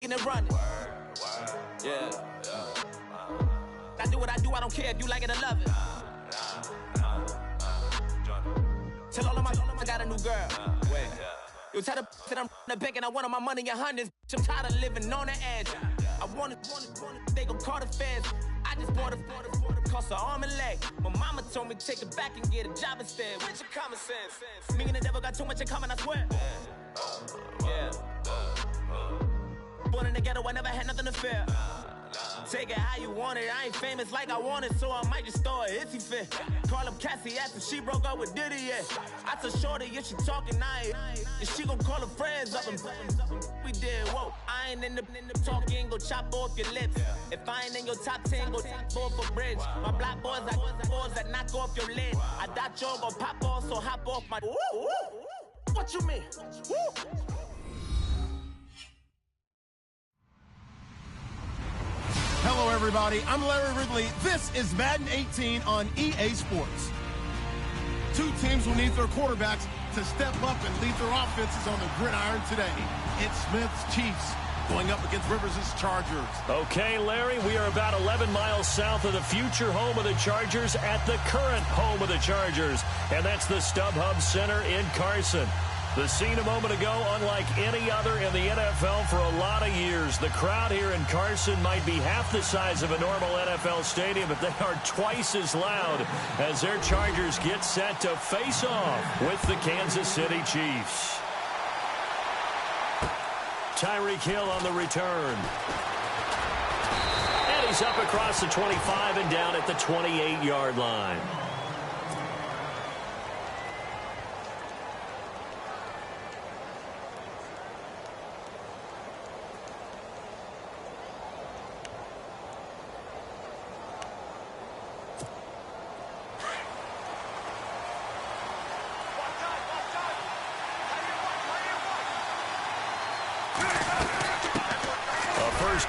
and running. Yeah. I do what I do, I don't care if you like it or love it. Tell all of my I got a new girl. Wait. You tell the that I'm the bank and I want all my money in hundreds. I'm tired of living on the edge. I want it, they gon' call the feds. I just bought a cost an arm and leg. My mama told me take it back and get a job instead. Where's your common sense? Me and the devil got too much in common, I swear. Yeah. Born in the ghetto, I never had nothing to fear. Take it how you want it. I ain't famous like I want it, so I might just throw a hissy fit. Call up Cassie after she broke up with Diddy, yeah. I told Shorty if she talking, and she gon' call her friends up and we did, whoa. I ain't in the talking, go chop off your lips. If I ain't in your top 10, go top 4 for bridge. My black boys like boys that knock off your lid. I thought y'all gon' pop off, so hop off my. What you mean? Woo. Hello, everybody. I'm Larry Ridley. This is Madden 18 on EA Sports. Two teams will need their quarterbacks to step up and lead their offenses on the gridiron today. It's Smith's Chiefs going up against Rivers' Chargers. Okay, Larry, we are about 11 miles south of the future home of the Chargers at the current home of the Chargers, and that's the StubHub Center in Carson. The scene a moment ago, unlike any other in the NFL for a lot of years. The crowd here in Carson might be half the size of a normal NFL stadium, but they are twice as loud as their Chargers get set to face off with the Kansas City Chiefs. Tyreek Hill on the return. And he's up across the 25 and down at the 28-yard line.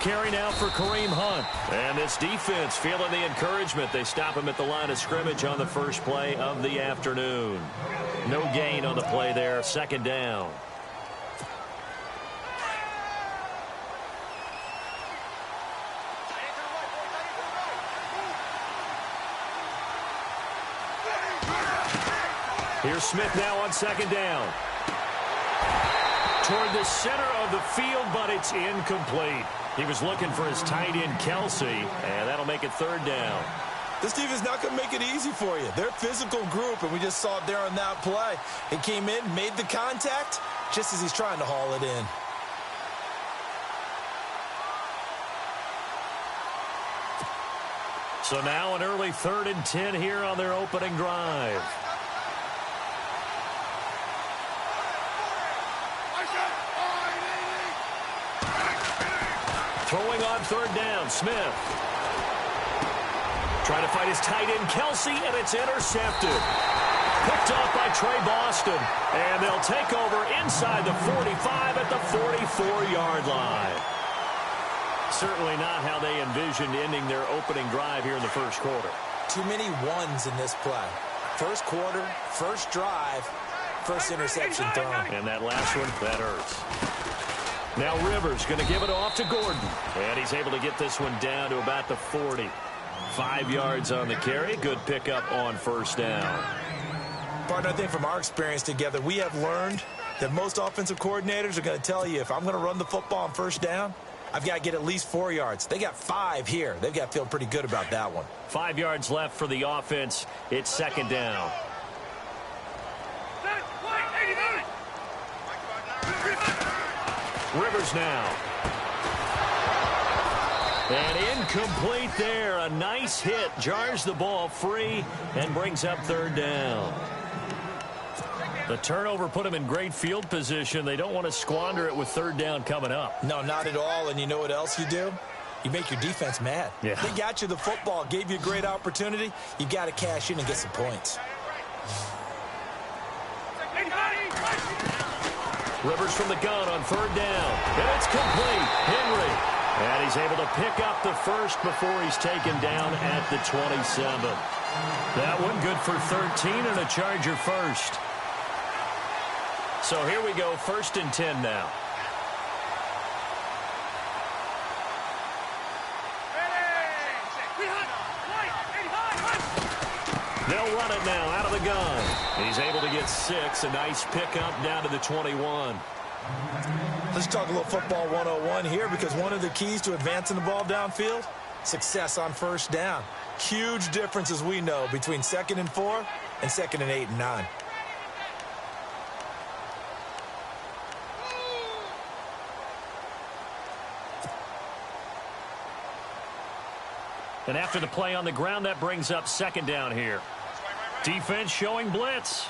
Carry now for Kareem Hunt. And this defense feeling the encouragement. They stop him at the line of scrimmage on the first play of the afternoon. No gain on the play there. Second down. Here's Smith now on second down. Toward the center of the field, but it's incomplete. He was looking for his tight end, Kelsey, and that'll make it third down. This team is not going to make it easy for you. They're a physical group, and we just saw it there on that play. He came in, made the contact, just as he's trying to haul it in. So now an early 3rd and 10 here on their opening drive. Throwing on third down, Smith. Trying to fight his tight end, Kelsey, and it's intercepted. Picked off by Trey Boston, and they'll take over inside the 45 at the 44-yard line. Certainly not how they envisioned ending their opening drive here in the first quarter. Too many ones in this play. First quarter, first drive, first interception thrown. And that last one, that hurts. Now Rivers going to give it off to Gordon. And he's able to get this one down to about the 40. 5 yards on the carry. Good pickup on first down. Partner, I think from our experience together, we have learned that most offensive coordinators are going to tell you, if I'm going to run the football on first down, I've got to get at least 4 yards. They got 5 here. They've got to feel pretty good about that one. 5 yards left for the offense. It's second down. Rivers now. And incomplete there. A nice hit. Jars the ball free and brings up third down. The turnover put him in great field position. They don't want to squander it with third down coming up. No, not at all. And you know what else you do? You make your defense mad. Yeah. They got you the football, gave you a great opportunity. You got to cash in and get some points. Rivers from the gun on third down. And it's complete. Henry. And he's able to pick up the first before he's taken down at the 27. That one good for 13 and a Charger first. So here we go, 1st and 10 now. They'll run it now out of the gun. He's able to get 6. A nice pickup down to the 21. Let's talk a little football 101 here, because one of the keys to advancing the ball downfield, success on first down. Huge difference, as we know, between 2nd and 4 and 2nd and 8 and 9. And after the play on the ground, that brings up 2nd down here. Defense showing blitz.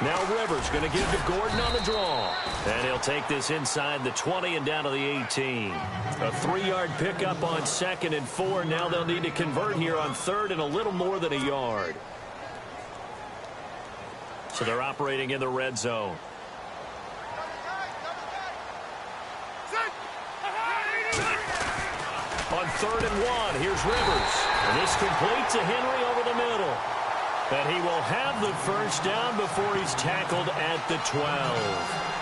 Now Rivers going to give to Gordon on the draw. And he'll take this inside the 20 and down to the 18. A 3-yard pickup on 2nd and 4. Now they'll need to convert here on 3rd and a little more than a yard. So they're operating in the red zone. On 3rd and 1, here's Rivers. And this completes to Henry over the middle. And he will have the first down before he's tackled at the 12.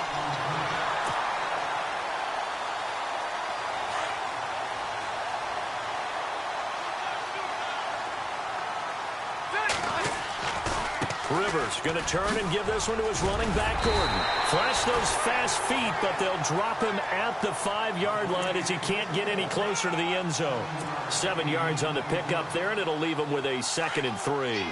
Rivers going to turn and give this one to his running back, Gordon. Flash those fast feet, but they'll drop him at the 5-yard line as he can't get any closer to the end zone. 7 yards on the pickup there, and it'll leave him with a 2nd and 3.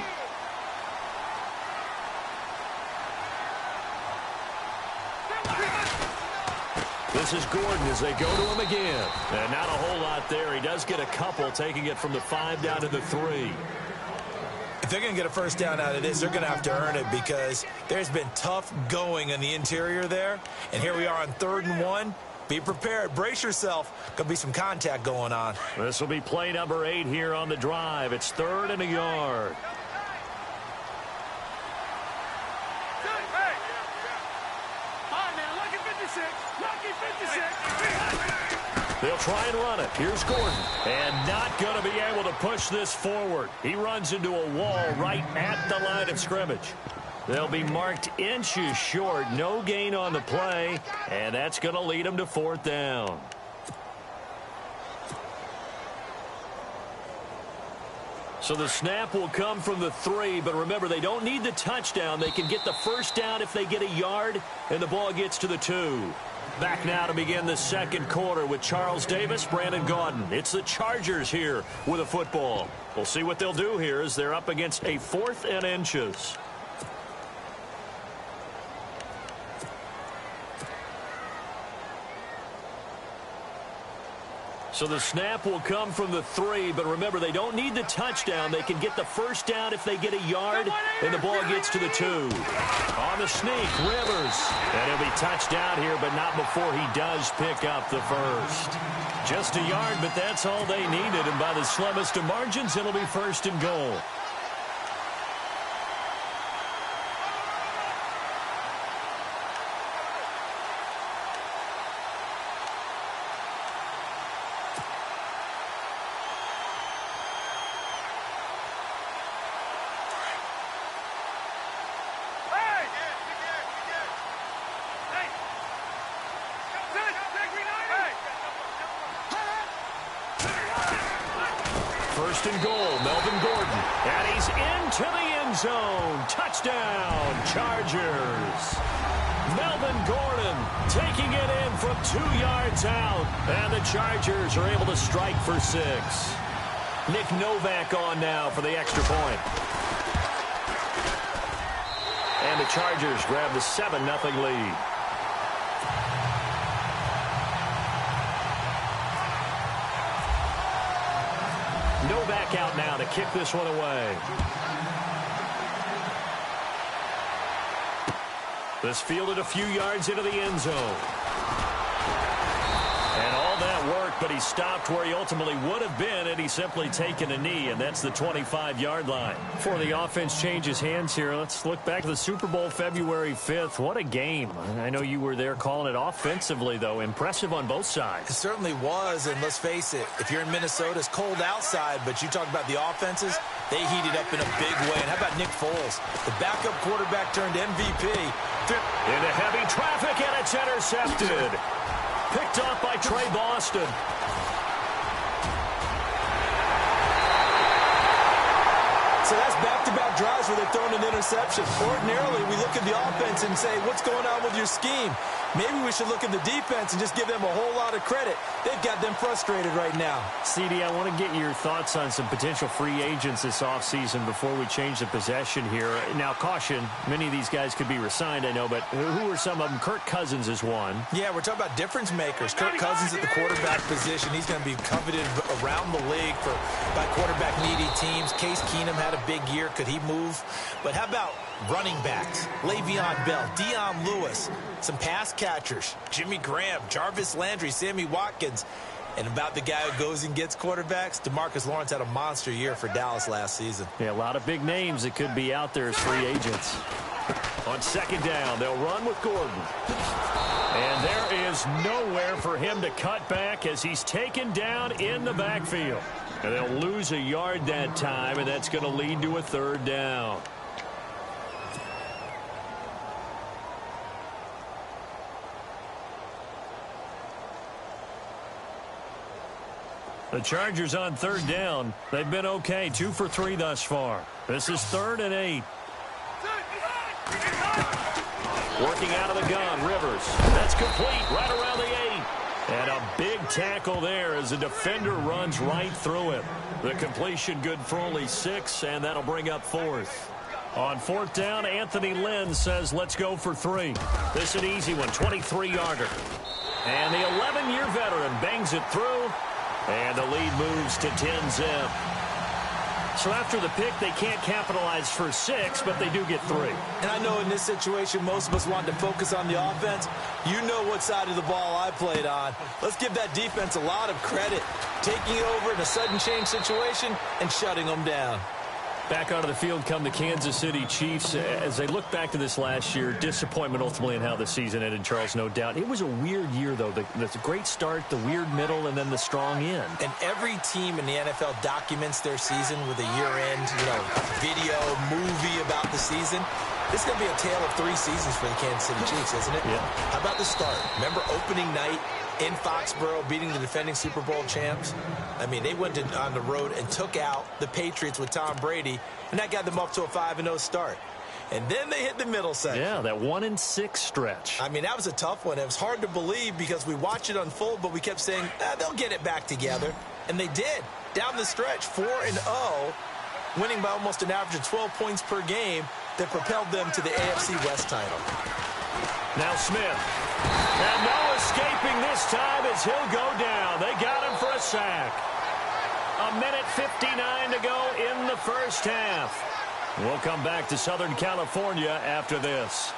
This is Gordon as they go to him again. And not a whole lot there. He does get a couple, taking it from the 5 down to the 3. If they're going to get a first down out of this, they're going to have to earn it, because there's been tough going in the interior there. And here we are on 3rd and 1. Be prepared. Brace yourself. Going to be some contact going on. This will be play number 8 here on the drive. It's 3rd and a yard. They'll try and run it. Here's Gordon. And not going to be able to push this forward. He runs into a wall right at the line of scrimmage. They'll be marked inches short. No gain on the play. And that's going to lead them to 4th down. So the snap will come from the 3, but remember, they don't need the touchdown. They can get the first down if they get a yard, and the ball gets to the 2. Back now to begin the 2nd quarter with Charles Davis, Brandon Gaudin. It's the Chargers here with a football. We'll see what they'll do here as they're up against a 4th and inches. So the snap will come from the 3, but remember, they don't need the touchdown. They can get the first down if they get a yard, and the ball gets to the 2. On the sneak, Rivers. And he'll be touched down here, but not before he does pick up the first. Just a yard, but that's all they needed, and by the slimmest of margins, it'll be 1st and goal. First and goal, Melvin Gordon. And he's into the end zone. Touchdown, Chargers. Melvin Gordon taking it in from 2 yards out. And the Chargers are able to strike for 6. Nick Novak on now for the extra point. And the Chargers grab the 7-0 lead. Novak out now to kick this one away. This fielded a few yards into the end zone. And all that work, but he stopped where he ultimately would have been had he simply taken a knee, and that's the 25-yard line. Before the offense changes hands here, let's look back to the Super Bowl February 5th. What a game. I know you were there calling it offensively, though. Impressive on both sides. It certainly was, and let's face it, if you're in Minnesota, it's cold outside, but you talk about the offenses, they heated up in a big way. And how about Nick Foles, the backup quarterback turned MVP. Into heavy traffic, and it's intercepted. Picked off by Trey Boston. So that's back-to-back drives where they're throwing an interception. Ordinarily, we look at the offense and say, what's going on with your scheme? Maybe we should look at the defense and just give them a whole lot of credit. They've got them frustrated right now. CD, I want to get your thoughts on some potential free agents this offseason before we change the possession here. Now, caution, many of these guys could be re-signed, I know, but who are some of them? Kirk Cousins is one. Yeah, we're talking about difference makers. Kirk Cousins at the quarterback position. He's going to be coveted around the league by quarterback-needy teams. Case Keenum had a big year. Could he move? But how about running backs? Le'Veon Bell, Dion Lewis, some pass catchers, Jimmy Graham, Jarvis Landry, Sammy Watkins. And about the guy who goes and gets quarterbacks, DeMarcus Lawrence had a monster year for Dallas last season. Yeah, a lot of big names that could be out there as free agents. On second down, they'll run with Gordon. And there is nowhere for him to cut back as he's taken down in the backfield. And they'll lose a yard that time, and that's going to lead to a third down. The Chargers on third down. They've been okay, 2 for 3 thus far. This is 3rd and 8. Working out of the gun, Rivers. That's complete, right around the 8. And a big tackle there as the defender runs right through him. The completion good for only 6, and that'll bring up 4th. On 4th down, Anthony Lynn says, let's go for 3. This is an easy one, 23-yarder. And the 11-year veteran bangs it through. And the lead moves to 10-zip. So after the pick, they can't capitalize for 6, but they do get 3. And I know in this situation, most of us want to focus on the offense. You know what side of the ball I played on. Let's give that defense a lot of credit. Taking it over in a sudden change situation and shutting them down. Back onto the field come the Kansas City Chiefs. As they look back to this last year, disappointment ultimately in how the season ended, Charles, no doubt. It was a weird year, though. The great start, the weird middle, and then the strong end. And every team in the NFL documents their season with a year-end, video, movie about the season. This is going to be a tale of 3 seasons for the Kansas City Chiefs, isn't it? Yeah. How about the start? Remember opening night in Foxborough, beating the defending Super Bowl champs? I mean, they went on the road and took out the Patriots with Tom Brady, and that got them up to a 5-0 start. And then they hit the middle section. Yeah, that 1-6 stretch. I mean, that was a tough one. It was hard to believe because we watched it unfold, but we kept saying, they'll get it back together. And they did. Down the stretch, 4-0, winning by almost an average of 12 points per game that propelled them to the AFC West title. Now Smith. And no escaping this time as he'll go down. They got him for a sack. 1:59 to go in the first half. We'll come back to Southern California after this.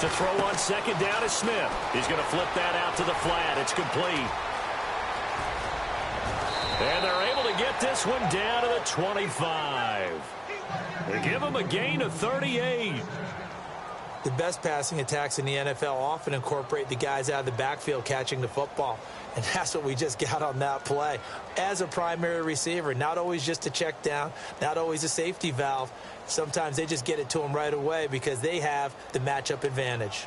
To throw on second down is Smith. He's going to flip that out to the flat. It's complete. And they're able to get this one down to the 25. They give him a gain of 38. The best passing attacks in the NFL often incorporate the guys out of the backfield catching the football. And that's what we just got on that play. As a primary receiver, not always just a check down, not always a safety valve. Sometimes they just get it to them right away because they have the matchup advantage.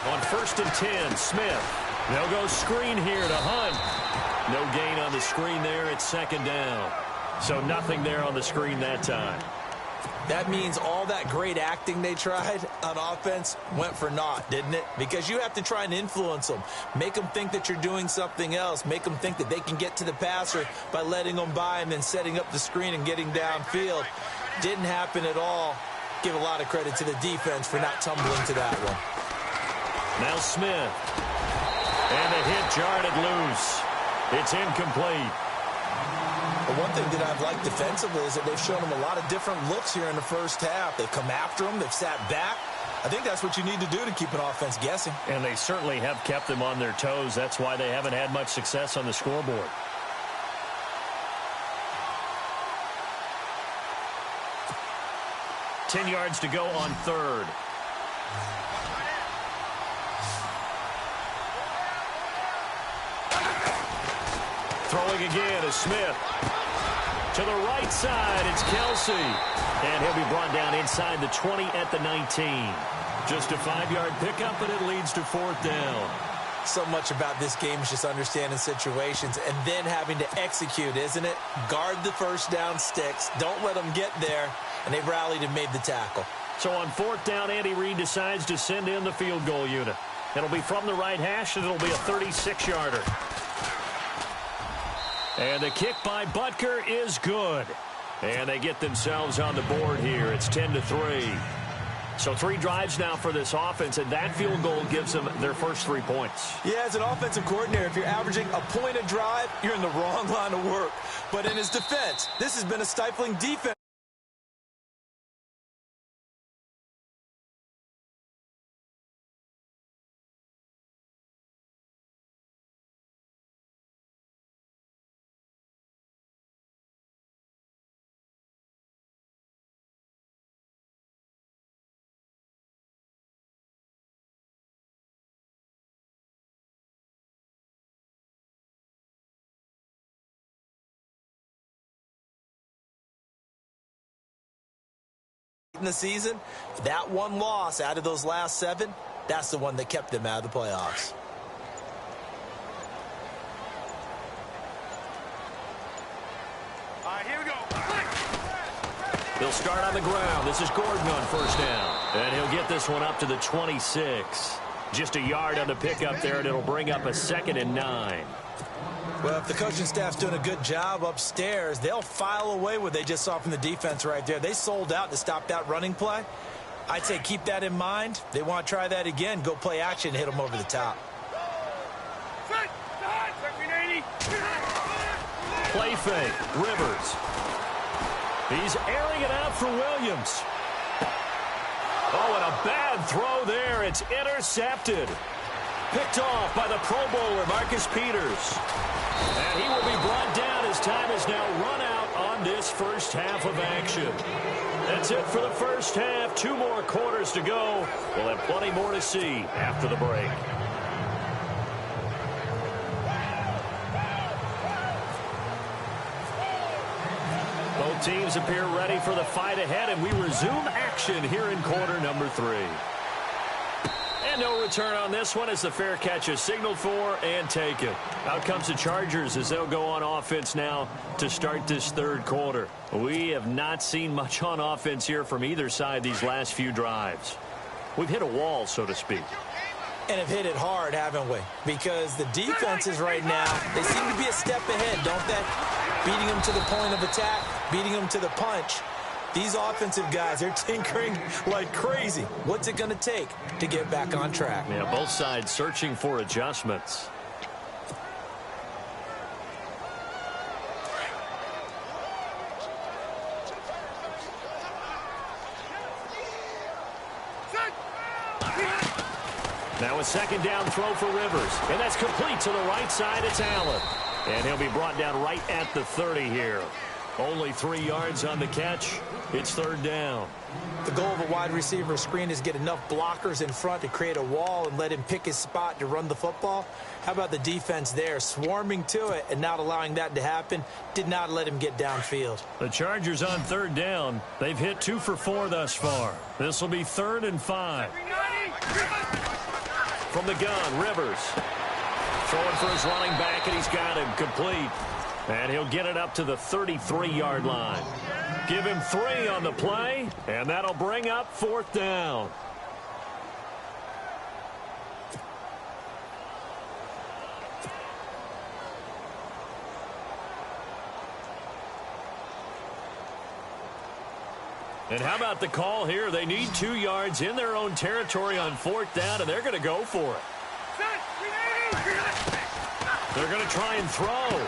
On 1st and 10, Smith. They'll go screen here to Hunt. No gain on the screen there. It's second down. So nothing there on the screen that time. That means all that great acting they tried on offense went for naught, didn't it? Because you have to try and influence them. Make them think that you're doing something else. Make them think that they can get to the passer by letting them by and then setting up the screen and getting downfield. Didn't happen at all. Give a lot of credit to the defense for not tumbling to that one. Now Smith. And the hit jarred it loose. It's incomplete. But one thing that I've liked defensively is that they've shown them a lot of different looks here in the first half. They've come after them. They've sat back. I think that's what you need to do to keep an offense guessing. And they certainly have kept them on their toes. That's why they haven't had much success on the scoreboard. 10 yards to go on third. Throwing again is Smith. To the right side, it's Kelsey. And he'll be brought down inside the 20 at the 19. Just a 5-yard pickup, and it leads to fourth down. So much about this game is just understanding situations and then having to execute, isn't it? Guard the first down sticks. Don't let them get there. And they rallied and made the tackle. So on fourth down, Andy Reid decides to send in the field goal unit. It'll be from the right hash, and it'll be a 36-yarder. And the kick by Butker is good. And they get themselves on the board here. It's 10-3. So 3 drives now for this offense, and that field goal gives them their first 3 points. Yeah, as an offensive coordinator, if you're averaging a point a drive, you're in the wrong line of work. But in his defense, this has been a stifling defense. In the season, that one loss out of those last 7, that's the one that kept them out of the playoffs. All right, here we go. He'll start on the ground. This is Gordon on first down. And he'll get this one up to the 26. Just a yard on the pickup there, and it'll bring up a 2nd and 9. Well, if the coaching staff's doing a good job upstairs, they'll file away what they just saw from the defense right there. They sold out to stop that running play. I'd say keep that in mind. They want to try that again. Go play action and hit them over the top. Play fake. Rivers. He's airing it out for Williams. Oh, and a bad throw there. It's intercepted. Picked off by the Pro Bowler, Marcus Peters. And he will be brought down as time is now run out on this first half of action. That's it for the first half. 2 more quarters to go. We'll have plenty more to see after the break. Both teams appear ready for the fight ahead, and we resume action here in quarter number 3. And no return on this one as the fair catch is signaled for and taken. Out comes the Chargers as they'll go on offense now to start this third quarter. We have not seen much on offense here from either side these last few drives. We've hit a wall, so to speak. And have hit it hard, haven't we? Because the defenses right now, they seem to be a step ahead, don't they? Beating them to the point of attack, beating them to the punch. These offensive guys are tinkering like crazy. What's it going to take to get back on track? Yeah, both sides searching for adjustments. Now a second down throw for Rivers. And that's complete to the right side. It's Allen. And he'll be brought down right at the 30 here. Only 3 yards on the catch. It's third down. The goal of a wide receiver screen is get enough blockers in front to create a wall and let him pick his spot to run the football. How about the defense there? Swarming to it and not allowing that to happen. Did not let him get downfield. The Chargers on third down. They've hit 2 for 4 thus far. This will be 3rd and 5. From the gun, Rivers. Throwing for his running back, and he's got him complete. And he'll get it up to the 33-yard line. Give him 3 on the play, and that'll bring up 4th down. And how about the call here? They need 2 yards in their own territory on 4th down, and they're going to go for it. They're going to try and throw.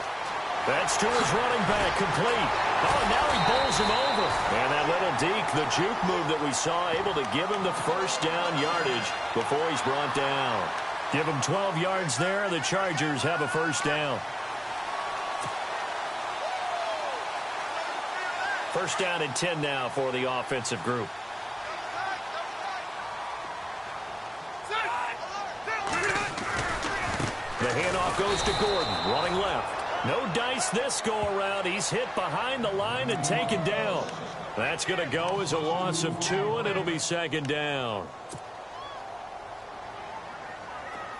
That's to his running back, complete. Oh, and now he bowls him over. And that little deke, the juke move that we saw, able to give him the first down yardage before he's brought down. Give him 12 yards there. The Chargers have a first down. First down and 10 now for the offensive group. The handoff goes to Gordon, running left. No dice this go-around. He's hit behind the line and taken down. That's going to go as a loss of 2, and it'll be second down.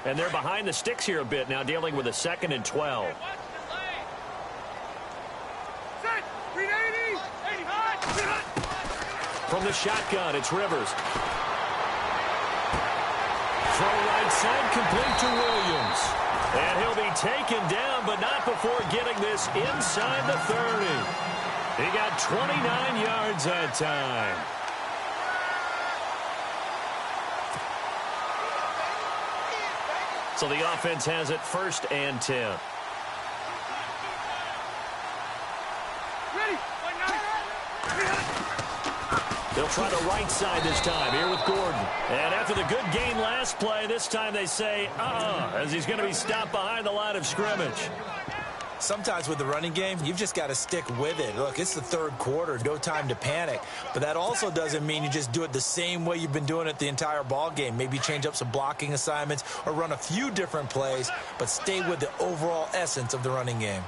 And they're behind the sticks here a bit now, dealing with a 2nd and 12. From the shotgun, it's Rivers. Throw right side, complete to Williams. And he'll be taken down, but not before getting this inside the 30. He got 29 yards that time. So the offense has it 1st and 10. They'll try the right side this time here with Gordon. And after the good gain last play, this time they say, as he's going to be stopped behind the line of scrimmage. Sometimes with the running game, you've just got to stick with it. Look, it's the 3rd quarter, no time to panic. But that also doesn't mean you just do it the same way you've been doing it the entire ball game. Maybe change up some blocking assignments or run a few different plays, but stay with the overall essence of the running game.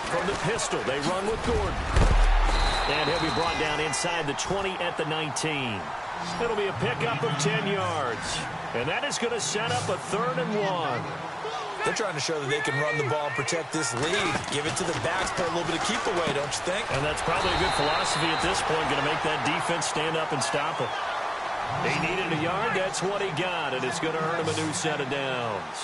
From the pistol, they run with Gordon. And he'll be brought down inside the 20 at the 19. It'll be a pickup of 10 yards. And that is going to set up a 3rd and 1. They're trying to show that they can run the ball and protect this lead. Give it to the backs, play a little bit of keep away, don't you think? And that's probably a good philosophy at this point, going to make that defense stand up and stop it. He needed a yard, that's what he got, and it's going to earn him a new set of downs.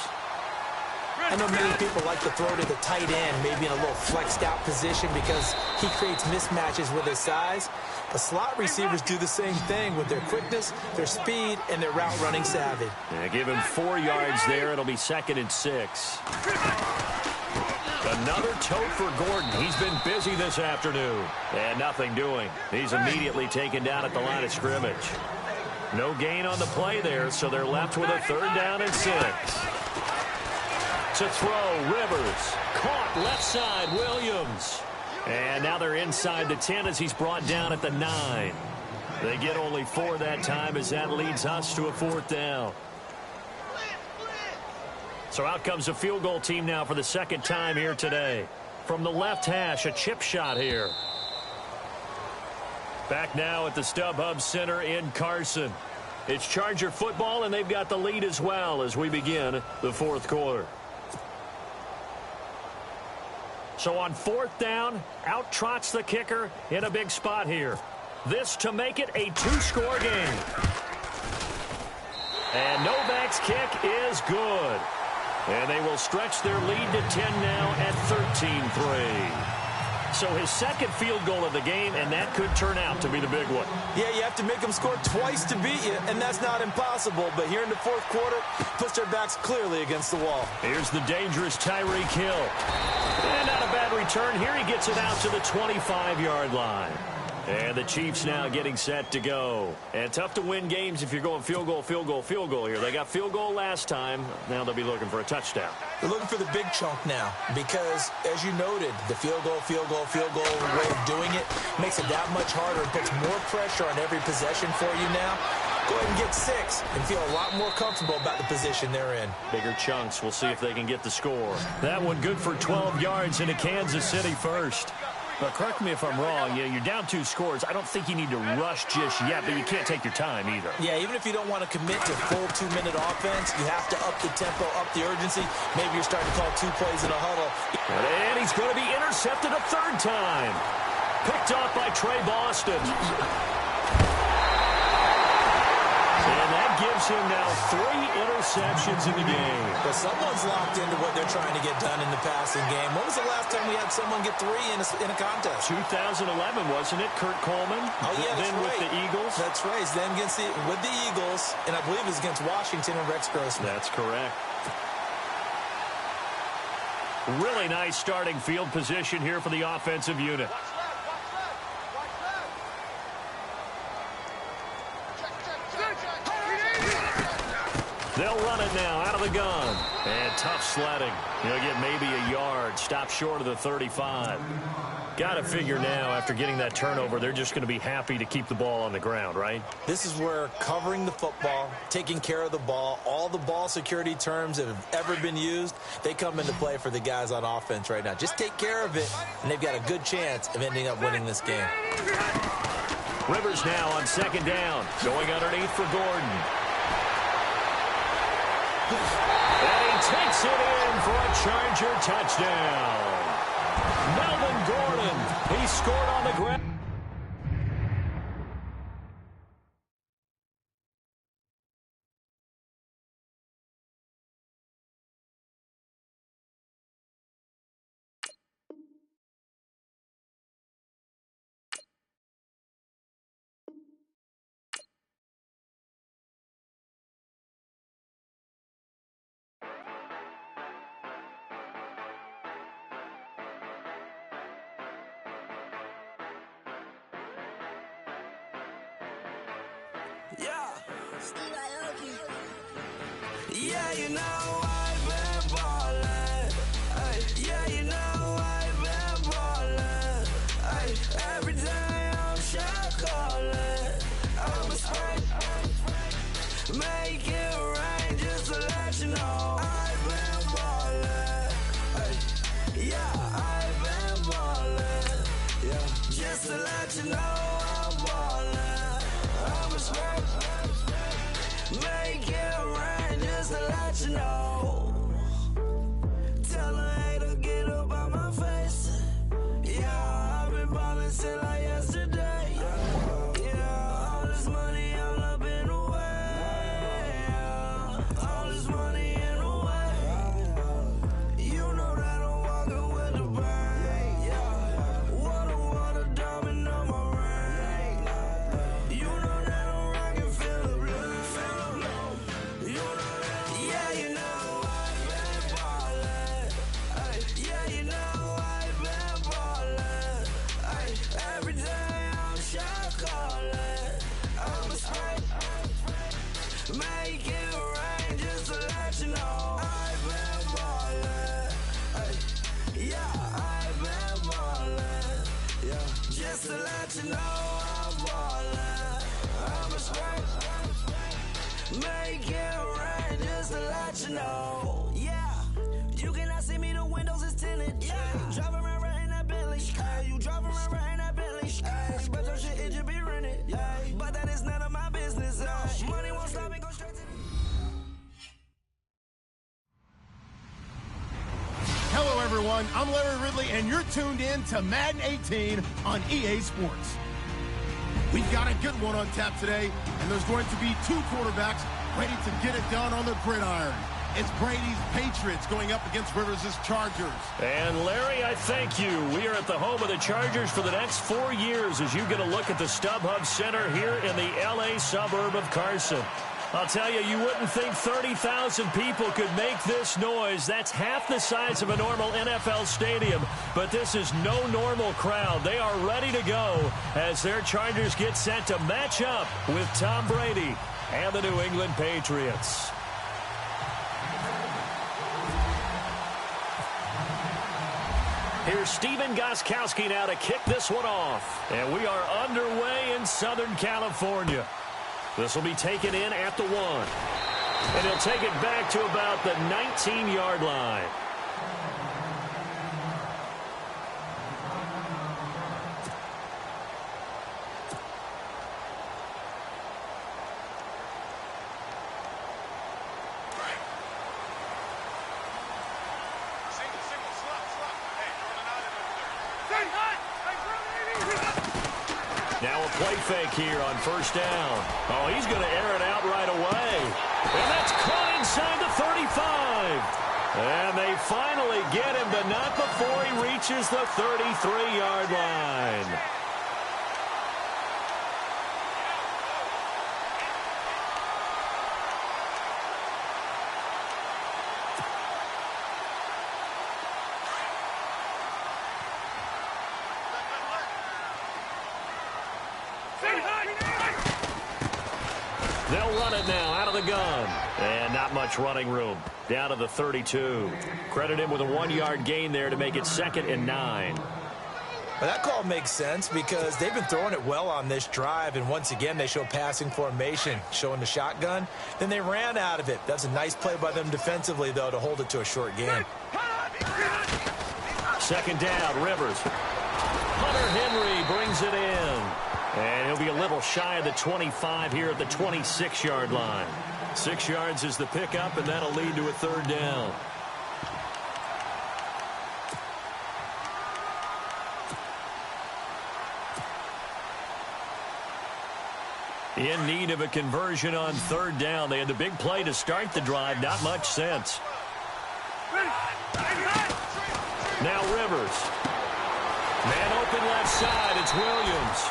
I know many people like to throw to the tight end, maybe in a little flexed out position because he creates mismatches with his size. But slot receivers do the same thing with their quickness, their speed, and their route running savvy. Yeah, give him 4 yards there. It'll be 2nd and 6. Another tote for Gordon. He's been busy this afternoon. And nothing doing. He's immediately taken down at the line of scrimmage. No gain on the play there, so they're left with a 3rd down and 6. To throw, Rivers. Caught left side, Williams. And now they're inside the 10 as he's brought down at the 9. They get only 4 that time as that leads us to a 4th down. So out comes the field goal team now for the 2nd time here today. From the left hash, a chip shot here. Back now at the StubHub Center in Carson. It's Charger football, and they've got the lead as well as we begin the 4th quarter. So on 4th down, out trots the kicker in a big spot here. This to make it a 2-score game. And Novak's kick is good. And they will stretch their lead to 10 now at 13-3. So his 2nd field goal of the game, and that could turn out to be the big one. Yeah, you have to make them score twice to beat you, and that's not impossible. But here in the 4th quarter, puts their backs clearly against the wall. Here's the dangerous Tyreek Hill. And not a bad return here. He gets it out to the 25-yard line. And the Chiefs now getting set to go. And tough to win games if you're going field goal, field goal, field goal here. They got field goal last time. Now they'll be looking for a touchdown. They're looking for the big chunk now because, as you noted, the field goal way of doing it makes it that much harder and puts more pressure on every possession for you now. Go ahead and get 6 and feel a lot more comfortable about the position they're in. Bigger chunks. We'll see if they can get the score. That one good for 12 yards into Kansas City first. But correct me if I'm wrong, you're down 2 scores. I don't think you need to rush just yet, but you can't take your time either. Yeah, even if you don't want to commit to full 2-minute offense, you have to up the tempo, up the urgency. Maybe you're starting to call 2 plays in a huddle. And he's going to be intercepted a 3rd time. Picked off by Trey Boston. And that gives him now 3 interceptions in the game. But someone's locked into what they're trying to get done in the passing game. When was the last time we had someone get 3 in a contest? 2011, wasn't it? Kurt Coleman. Oh, yeah, that's then right. With the Eagles. That's right. Then with the Eagles, and I believe it was against Washington and Rex Grossman. That's correct. Really nice starting field position here for the offensive unit. They'll run it now out of the gun. And tough sledding. He'll get maybe a yard. Stop short of the 35. Got to figure now, after getting that turnover, they're just going to be happy to keep the ball on the ground, right? This is where covering the football, taking care of the ball, all the ball security terms that have ever been used, they come into play for the guys on offense right now. Just take care of it, and they've got a good chance of ending up winning this game. Rivers now on second down, going underneath for Gordon. And he takes it in for a Charger touchdown. Melvin Gordon, he scored on the ground. Yeah, you know I've been ballin'. Ay, yeah, you know I've been ballin'. Ay, every day I'm shot callin'. I'm a spray, make it rain just to let you know I've been ballin'. Ay, yeah, I've been ballin'. Yeah, just to let you know I'm ballin'. I'm a spray, make it rain just to let you know. Tell a hater get up on my face. Yeah, I've been ballin' since like yesterday. Yeah, all this money all up in the way. Yeah, all this money in the way. You know that I'm walking with the bank. Yeah, water diamond on my ring. You know that I'm rockin' feel the blue. You know that, yeah, you know I've been ballin'. Ay, yeah, you know I've been ballin'. Ay, every day I'm shot callin'. I'm a spray, make it rain just to let you know I've been ballin'. Ay, yeah, I've been ballin'. Yeah, just to let you know I'm ballin'. I'm a spray, make it rain just to let you know. Yeah, you cannot see me, the windows is tinted. Yeah, driving around right in that Bentley. Ay, you driving around right in that Bentley. Ay, but your shit, it just be rented. Yeah, but that is none of my business. Ay, money won't stop me, go straight to Hello, everyone. I'm Larry Ridley, and you're tuned in to Madden 18 on EA Sports. We've got a good one on tap today, and there's going to be two quarterbacks ready to get it done on the gridiron. It's Brady's Patriots going up against Rivers' Chargers. And Larry, I thank you. We are at the home of the Chargers for the next 4 years as you get a look at the StubHub Center here in the L.A. suburb of Carson. I'll tell you, you wouldn't think 30,000 people could make this noise. That's half the size of a normal NFL stadium. But this is no normal crowd. They are ready to go as their Chargers get set to match up with Tom Brady and the New England Patriots. Here's Steven Gostkowski now to kick this one off. And we are underway in Southern California. This will be taken in at the 1. And he'll take it back to about the 19-yard line. Now a play fake here on first down. Oh, he's going to air it out right away. And that's caught inside the 35. And they finally get him, but not before he reaches the 33-yard line. They'll run it now out of the gun. And not much running room. Down to the 32. Credit him with a 1-yard gain there to make it 2nd and 9. Well, that call makes sense because they've been throwing it well on this drive, and once again, they show passing formation, showing the shotgun. Then they ran out of it. That's a nice play by them defensively, though, to hold it to a short game. Second down, Rivers. Hunter Henry brings it in. And he'll be a little shy of the 25 here at the 26-yard line. 6 yards is the pickup, and that'll lead to a third down. In need of a conversion on third down. They had the big play to start the drive. Not much sense. Now Rivers. Man open left side. It's Williams.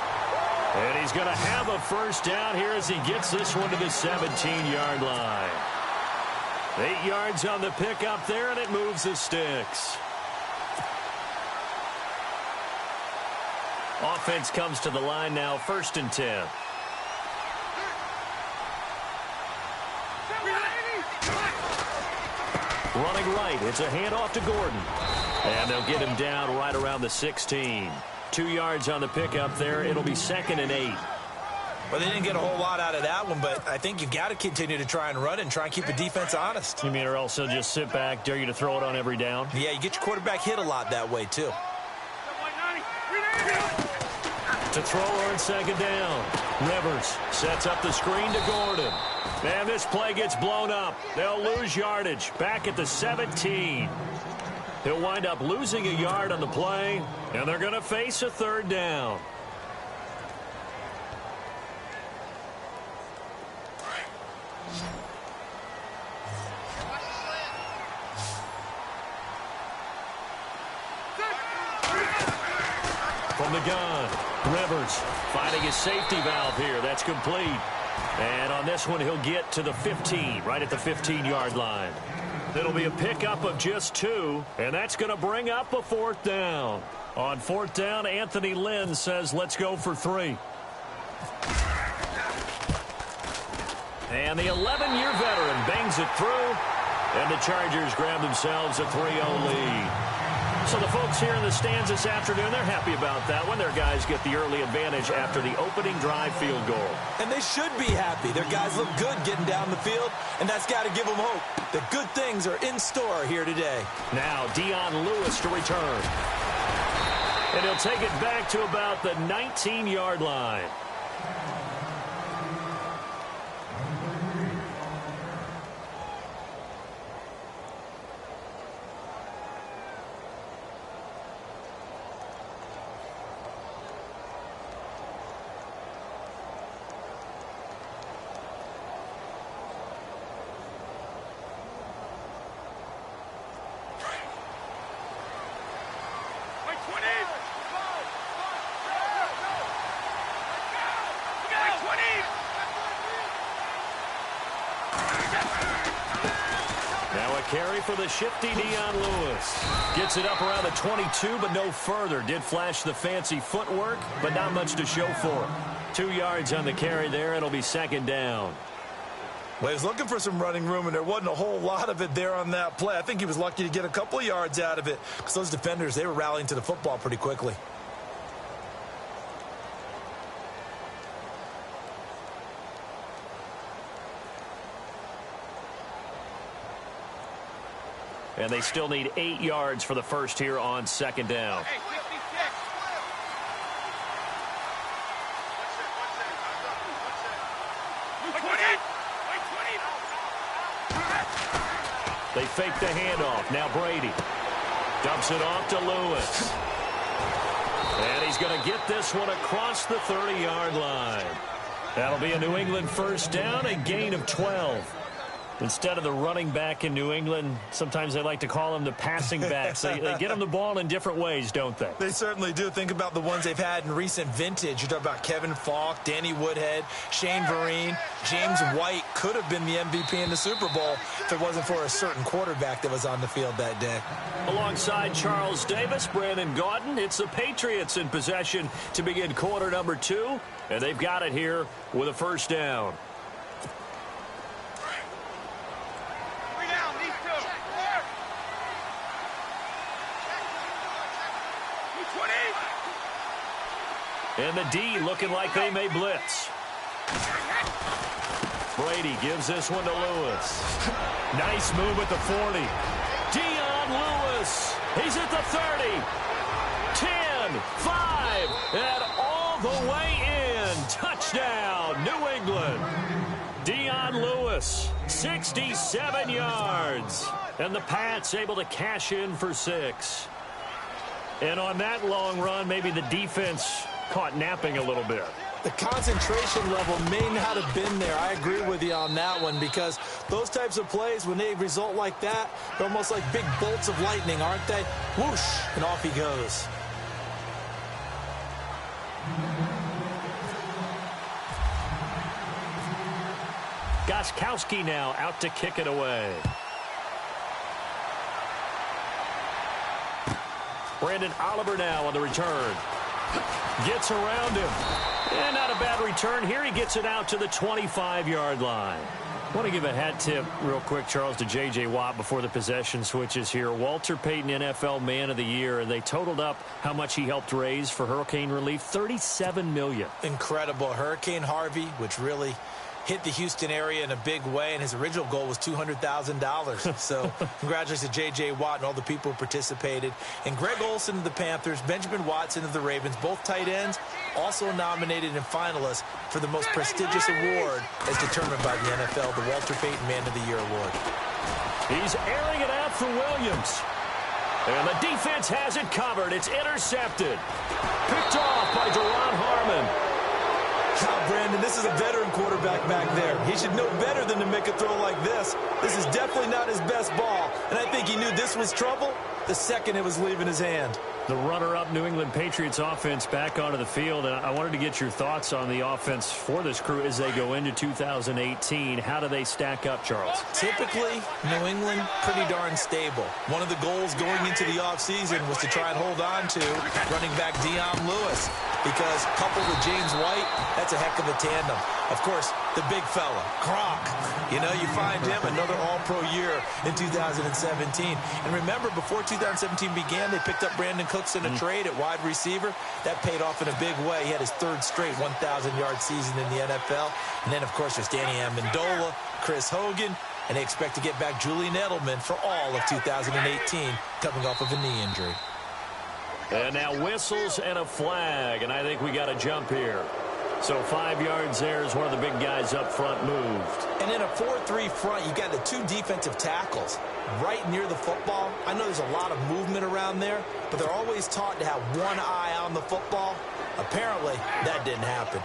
And he's going to have a first down here as he gets this one to the 17-yard line. 8 yards on the pickup there, and it moves the sticks. Offense comes to the line now, 1st and 10. Running right, it's a handoff to Gordon. And they'll get him down right around the 16. 2 yards on the pickup there. It'll be 2nd and 8. Well, they didn't get a whole lot out of that one, but I think you've got to continue to try and run it and try and keep the defense honest. You mean, or else they'll just sit back, dare you to throw it on every down? Yeah, you get your quarterback hit a lot that way, too. To throw on 2nd down. Rivers sets up the screen to Gordon. And this play gets blown up. They'll lose yardage. Back at the 17. He'll wind up losing a yard on the play, and they're going to face a third down. From the gun, Rivers finding his safety valve here. That's complete. And on this one, he'll get to the 15, right at the 15-yard line. It'll be a pickup of just 2, and that's going to bring up a 4th down. On 4th down, Anthony Lynn says, let's go for 3. And the 11-year veteran bangs it through, and the Chargers grab themselves a 3-0 lead. So the folks here in the stands this afternoon, they're happy about that one. Their guys get the early advantage after the opening drive field goal. And they should be happy. Their guys look good getting down the field, and that's got to give them hope that good things are in store here today. Now Dion Lewis to return. And he'll take it back to about the 19-yard line. Carry for the shifty Dion Lewis. Gets it up around the 22, but no further. Did flash the fancy footwork, but not much to show for it. 2 yards on the carry there. It'll be 2nd down. Well, he was looking for some running room, and there wasn't a whole lot of it there on that play. I think he was lucky to get a couple of yards out of it because those defenders, they were rallying to the football pretty quickly. And they still need 8 yards for the first here on 2nd down. They fake the handoff. Now Brady dumps it off to Lewis. And he's going to get this one across the 30-yard line. That'll be a New England first down, a gain of 12. Instead of the running back in New England, sometimes they like to call them the passing backs. They get them the ball in different ways, don't they? They certainly do. Think about the ones they've had in recent vintage. You're talking about Kevin Falk, Danny Woodhead, Shane Vereen. James White could have been the MVP in the Super Bowl if it wasn't for a certain quarterback that was on the field that day. Alongside Charles Davis, Brandon Gaudin, it's the Patriots in possession to begin quarter number 2, and they've got it here with a first down. And the D looking like they may blitz. Brady gives this one to Lewis. Nice move at the 40. Dion Lewis. He's at the 30. 10, 5, and all the way in. Touchdown, New England. Dion Lewis, 67 yards. And the Pats able to cash in for 6. And on that long run, maybe the defense caught napping a little bit. The concentration level may not have been there. I agree with you on that one, because those types of plays, when they result like that, they're almost like big bolts of lightning, aren't they? Whoosh, and off he goes. Gostkowski now out to kick it away. Brandon Oliver now on the return. Gets around him. And not a bad return here. He gets it out to the 25-yard line. I want to give a hat tip real quick, Charles, to J.J. Watt before the possession switches here. Walter Payton, NFL Man of the Year, and they totaled up how much he helped raise for hurricane relief, $37 million. Incredible. Hurricane Harvey, which really hit the Houston area in a big way, and his original goal was $200,000. So congratulations to J.J. Watt and all the people who participated. And Greg Olsen of the Panthers, Benjamin Watson of the Ravens, both tight ends, also nominated and finalists for the most prestigious award as determined by the NFL, the Walter Payton Man of the Year Award. He's airing it out for Williams. And the defense has it covered. It's intercepted. Picked off by Deron Harmon. Now, Brandon, this is a veteran quarterback back there. He should know better than to make a throw like this. This is definitely not his best ball, and I think he knew this was trouble the second it was leaving his hand. The runner-up New England Patriots offense back onto the field, and I wanted to get your thoughts on the offense for this crew as they go into 2018. How do they stack up, Charles? Typically, New England, pretty darn stable. One of the goals going into the offseason was to try and hold on to running back Dion Lewis, because coupled with James White, that's a heck of a tandem. Of course, the big fella, Gronk. You know, you find him another all-pro year in 2017. And remember, before 2017 began, they picked up Brandon Cooks in a trade at wide receiver. That paid off in a big way. He had his third straight 1,000-yard season in the NFL. And then, of course, there's Danny Amendola, Chris Hogan, and they expect to get back Julian Edelman for all of 2018, coming off of a knee injury. And now whistles and a flag, and I think we got a jump here. So 5 yards there as one of the big guys up front moved. And in a 4-3 front, you got the two defensive tackles right near the football. I know there's a lot of movement around there, but they're always taught to have one eye on the football. Apparently, that didn't happen.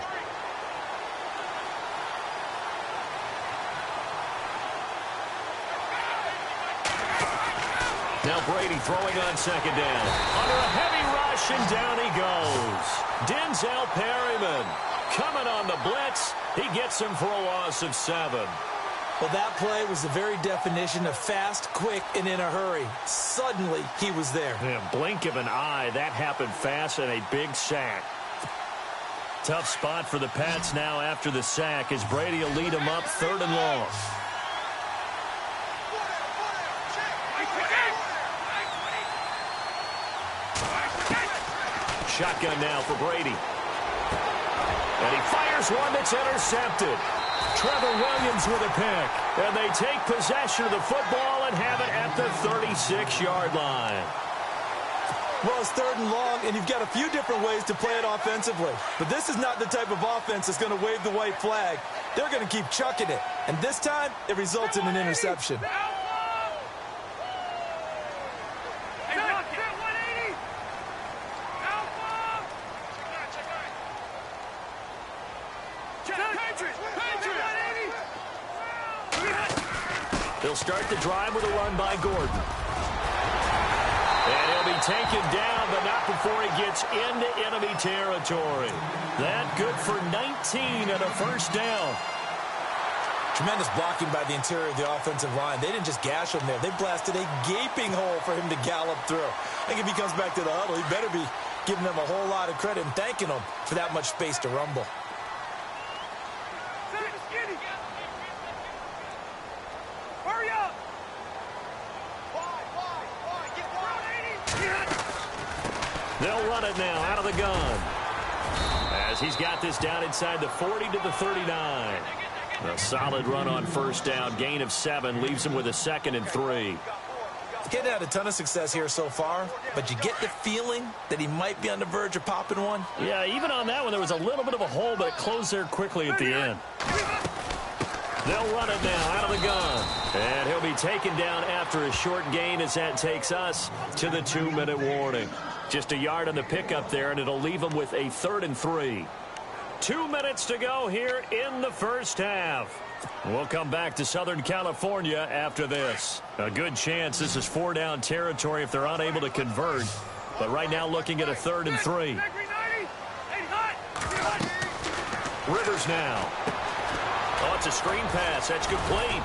Now Brady throwing on second down. Under a heavy rush, and down he goes. Denzel Perryman coming on the blitz. He gets him for a loss of 7. Well, that play was the very definition of fast, quick, and in a hurry. Suddenly, he was there. Yeah, blink of an eye. That happened fast, and a big sack. Tough spot for the Pats now after the sack, as Brady will lead them up 3rd and long. Shotgun now for Brady. And he fires one that's intercepted. Trevor Williams with a pick. And they take possession of the football and have it at the 36-yard line. Well, it's 3rd and long, and you've got a few different ways to play it offensively. But this is not the type of offense that's going to wave the white flag. They're going to keep chucking it. And this time, it results in an interception. They'll start the drive with a run by Gordon. And he'll be taken down, but not before he gets into enemy territory. That good for 19 and a first down. Tremendous blocking by the interior of the offensive line. They didn't just gash him there. They blasted a gaping hole for him to gallop through. I think if he comes back to the huddle, he better be giving them a whole lot of credit and thanking them for that much space to rumble. They'll run it now out of the gun. as he's got this down inside the 40 to the 39. A solid run on first down. Gain of 7 leaves him with a 2nd and 3. He's getting had a ton of success here so far, but you get the feeling that he might be on the verge of popping one. Yeah, even on that one, there was a little bit of a hole, but it closed there quickly at the end. They'll run it now out of the gun. And he'll be taken down after a short gain as that takes us to the 2-minute warning. Just a yard on the pickup there, and it'll leave him with a 3rd and 3. 2 minutes to go here in the first half. We'll come back to Southern California after this. A good chance this is 4-down territory if they're unable to convert. But right now looking at a 3rd and 3. Rivers now. Oh, it's a screen pass. That's complete.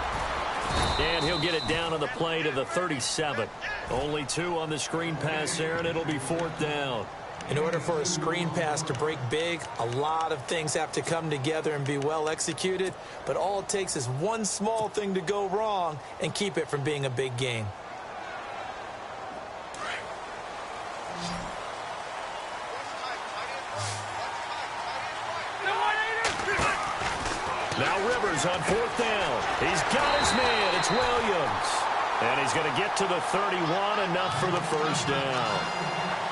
And he'll get it down on the play to the 37. Only 2 on the screen pass there, and it'll be 4th down. In order for a screen pass to break big, a lot of things have to come together and be well executed. But all it takes is one small thing to go wrong and keep it from being a big gain. Now Rivers on 4th down. He's got his man. It's Williams. And he's going to get to the 31, enough for the first down.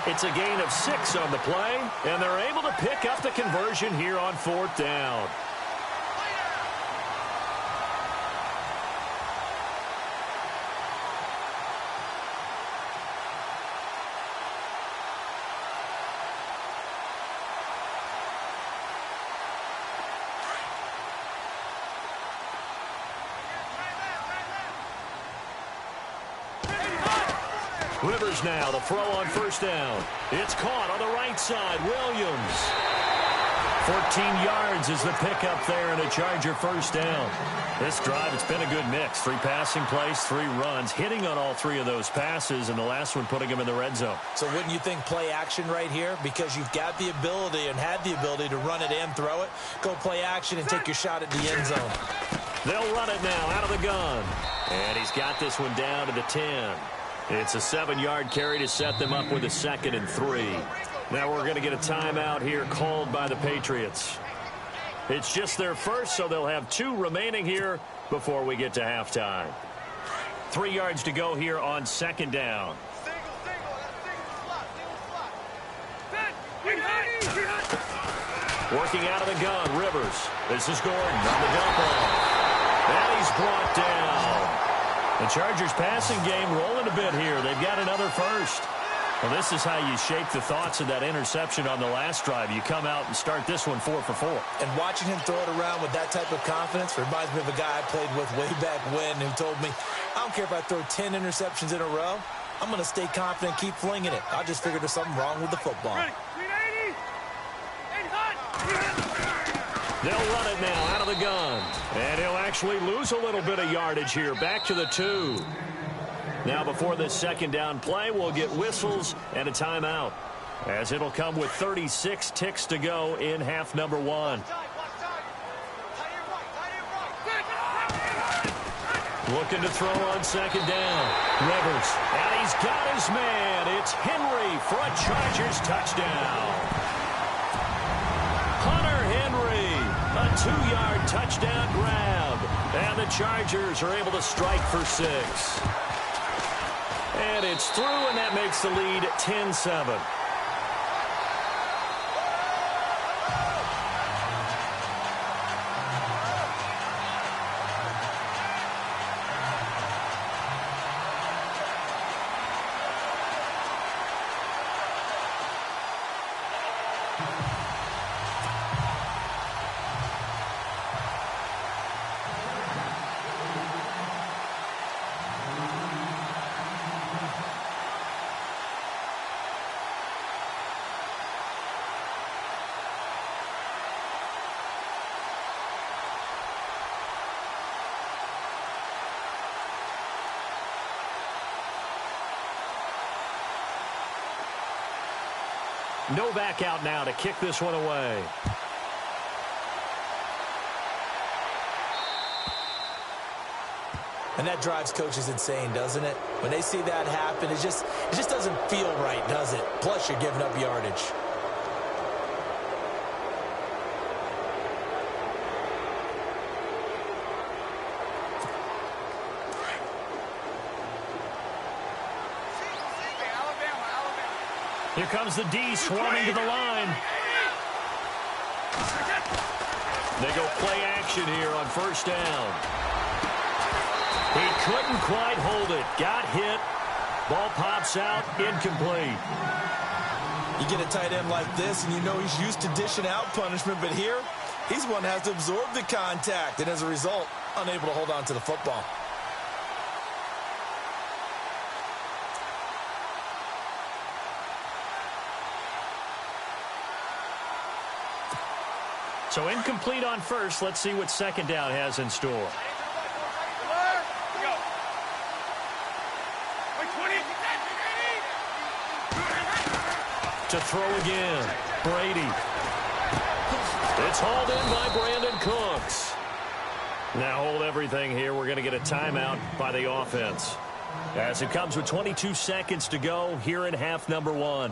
It's a gain of 6 on the play, and they're able to pick up the conversion here on 4th down. Rivers now, the throw on first down. It's caught on the right side. Williams. 14 yards is the pickup there, and a Charger first down. This drive, it's been a good mix. 3 passing plays, 3 runs, hitting on all 3 of those passes, and the last one putting him in the red zone. So wouldn't you think play action right here? Because you've got the ability and had the ability to run it and throw it. Go play action and take your shot at the end zone. They'll run it now out of the gun. And he's got this one down to the 10. It's a 7-yard carry to set them up with a 2nd and 3. Now we're going to get a timeout here called by the Patriots. It's just their first, so they'll have 2 remaining here before we get to halftime. 3 yards to go here on 2nd down. Working out of the gun, Rivers. This is Gordon on the dump off. And he's brought down. The Chargers passing game rolling a bit here. They've got another first. Well, this is how you shape the thoughts of that interception on the last drive. You come out and start this one 4 for 4. And watching him throw it around with that type of confidence reminds me of a guy I played with way back when who told me, I don't care if I throw 10 interceptions in a row. I'm going to stay confident, keep flinging it. I just figured there's something wrong with the football. They'll run it now out of the gun. And he'll actually lose a little bit of yardage here. Back to the 2. Now before this 2nd down play, we'll get whistles and a timeout, as it'll come with 36 ticks to go in half number 1. Looking to throw on 2nd down. Rivers. And he's got his man. It's Henry for a Chargers touchdown. Hunter Henry. A 2-yard touchdown grab. And the Chargers are able to strike for 6. And it's through, and that makes the lead 10-7. No back out now to kick this one away. And that drives coaches insane, doesn't it? When they see that happen, it just doesn't feel right, does it? Plus, you're giving up yardage. Here comes the D swarming to the line. They go play action here on first down. He couldn't quite hold it. Got hit. Ball pops out. Incomplete. You get a tight end like this, and you know he's used to dishing out punishment, but here, he's one that has to absorb the contact, and as a result, unable to hold on to the football. So incomplete on first. Let's see what second down has in store. To throw again. Brady. It's hauled in by Brandon Cooks. Now hold everything here. We're going to get a timeout by the offense. As it comes with 22 seconds to go here in half number 1.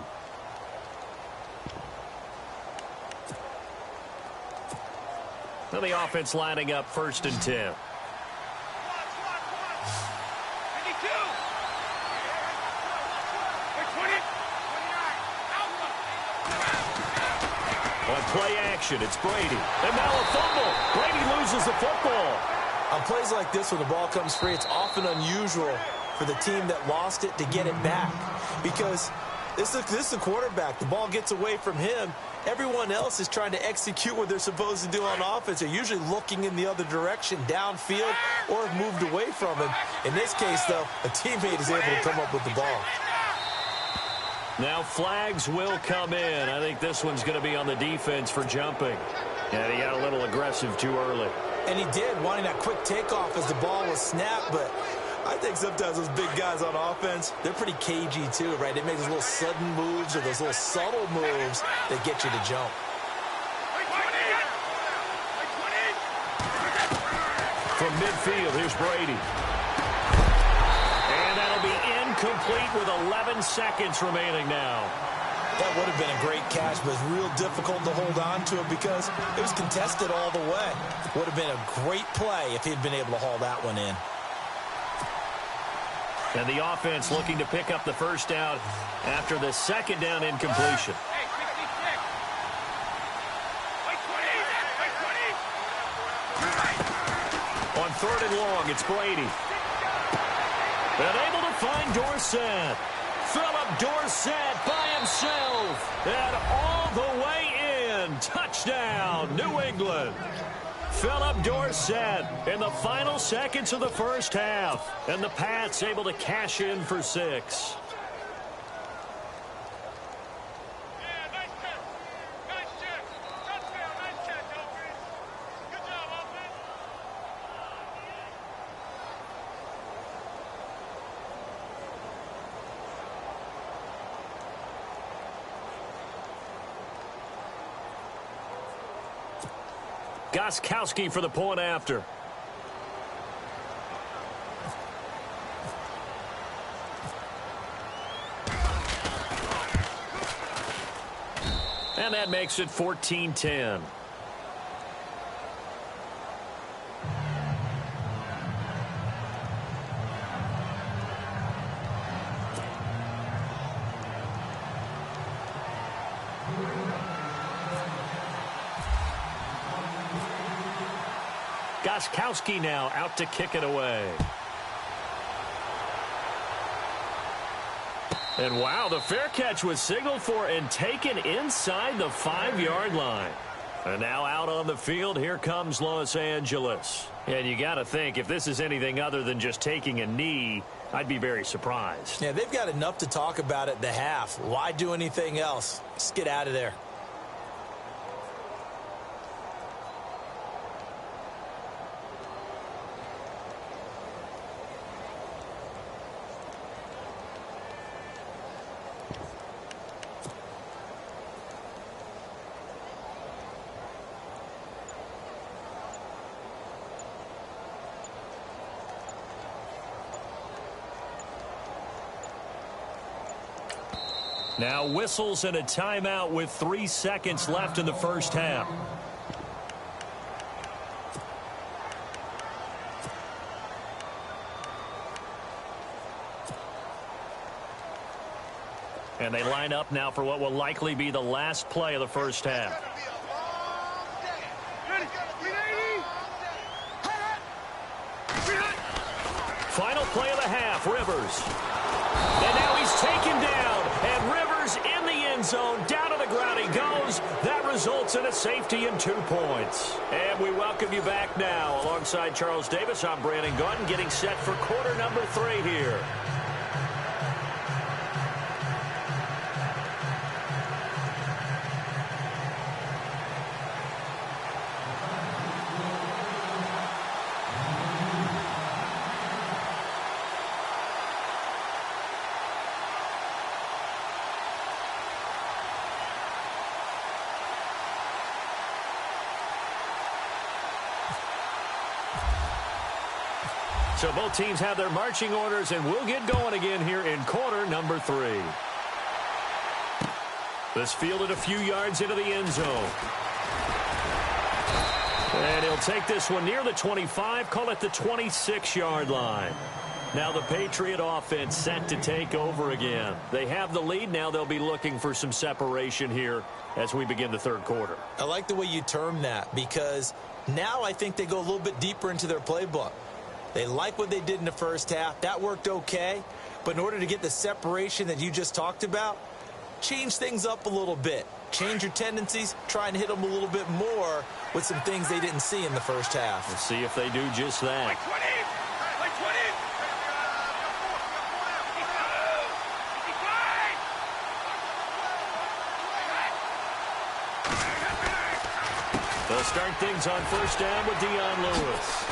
Now the offense lining up first and 10. On play action, it's Brady. And now a fumble. Brady loses the football. On plays like this, when the ball comes free, it's often unusual for the team that lost it to get it back. Because this is the quarterback. The ball gets away from him. Everyone else is trying to execute what they're supposed to do on offense. They're usually looking in the other direction, downfield, or have moved away from him. In this case, though, a teammate is able to come up with the ball. Now flags will come in. I think this one's going to be on the defense for jumping. And he got a little aggressive too early. And he did, wanting that quick takeoff as the ball was snapped. But I think sometimes those big guys on offense, they're pretty cagey too, right? They make those little sudden moves or those little subtle moves that get you to jump. From midfield, here's Brady. And that'll be incomplete with 11 seconds remaining now. That would have been a great catch, but it's real difficult to hold on to it because it was contested all the way. Would have been a great play if he'd been able to haul that one in. And the offense looking to pick up the first down after the second down incompletion. On third and long, it's Brady. And able to find Dorsett. Philip Dorsett by himself. And all the way in. Touchdown, New England. Philip Dorsett in the final seconds of the first half. And the Pats able to cash in for 6. Gostkowski for the point after. And that makes it 14-10. Gostkowski now out to kick it away. And wow, the fair catch was signaled for and taken inside the 5-yard line. And now out on the field, here comes Los Angeles. And you got to think, if this is anything other than just taking a knee, I'd be very surprised. Yeah, they've got enough to talk about at the half. Why do anything else? Just get out of there. Now whistles and a timeout with 3 seconds left in the first half. And they line up now for what will likely be the last play of the first half. Final play of the half, Rivers. And now he's taken down. And Rivers in the end zone. Down to the ground he goes. That results in a safety and 2 points. And we welcome you back now. Alongside Charles Davis, I'm Brandon Gaudin, getting set for quarter number 3 here. So both teams have their marching orders, and we'll get going again here in quarter number 3. This fielded a few yards into the end zone. And he'll take this one near the 25, call it the 26-yard line. Now the Patriot offense set to take over again. They have the lead. Now they'll be looking for some separation here as we begin the third quarter. I like the way you term that, because now I think they go a little bit deeper into their playbook. They like what they did in the first half. That worked okay. But in order to get the separation that you just talked about, change things up a little bit. Change your tendencies. Try and hit them a little bit more with some things they didn't see in the first half. We'll see if they do just that. They'll start things on first down with Dion Lewis.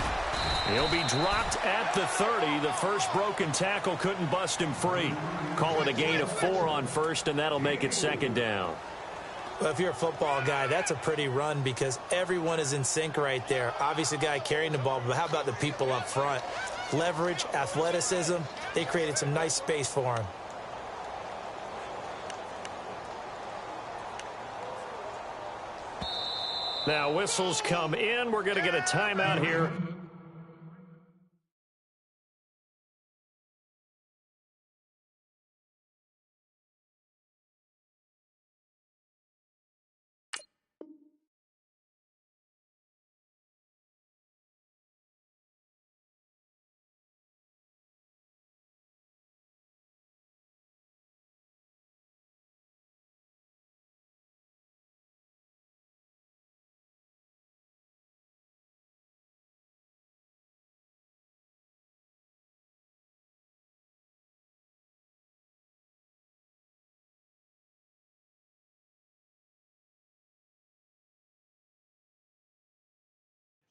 He'll be dropped at the 30. The first broken tackle couldn't bust him free. Call it a gain of 4 on first, and that'll make it second down. Well, if you're a football guy, that's a pretty run because everyone is in sync right there. Obviously, the guy carrying the ball, but how about the people up front? Leverage, athleticism, they created some nice space for him. Now whistles come in. We're going to get a timeout here.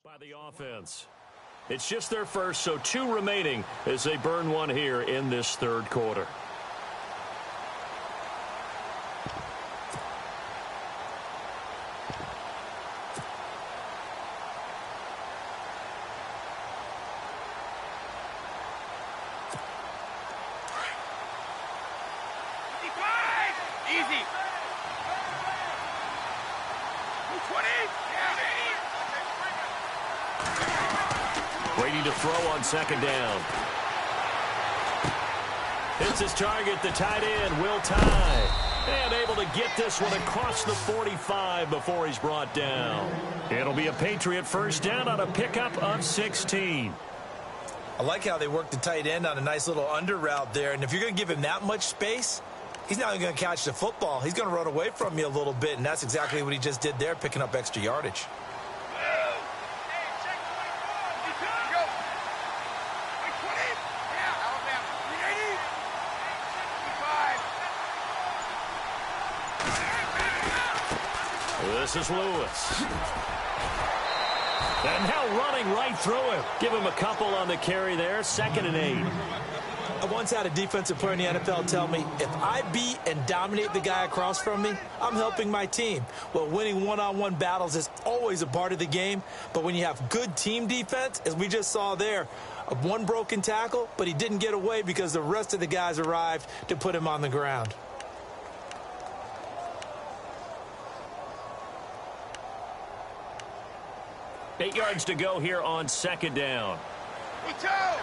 By the offense. It's just their first, so 2 remaining as they burn one here in this third quarter. Easy. 20. Waiting to throw on second down. Hits his target, the tight end, Will Tye. And able to get this one across the 45 before he's brought down. It'll be a Patriot first down on a pickup of 16. I like how they work the tight end on a nice little under route there. And if you're going to give him that much space, he's not going to catch the football. He's going to run away from you a little bit, and that's exactly what he just did there, picking up extra yardage. This is Lewis. And now running right through him. Give him a couple on the carry there. 2nd and 8. I once had a defensive player in the NFL tell me, if I beat and dominate the guy across from me, I'm helping my team. Well, winning one-on-one battles is always a part of the game, but when you have good team defense, as we just saw there, one broken tackle, but he didn't get away because the rest of the guys arrived to put him on the ground. Eight yards to go here on second down. Watch out!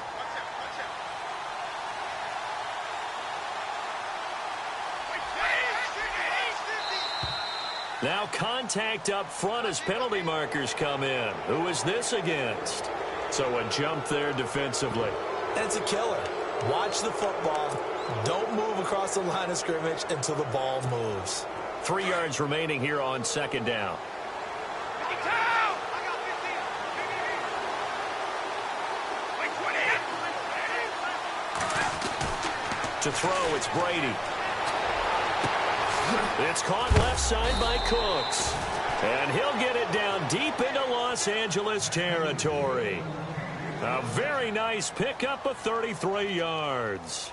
Now contact up front as penalty markers come in. Who is this against? So a jump there defensively. It's a killer. Watch the football. Don't move across the line of scrimmage until the ball moves. 3 yards remaining here on second down. To throw, it's Brady. It's caught left side by Cooks. And he'll get it down deep into Los Angeles territory. A very nice pickup of 33 yards.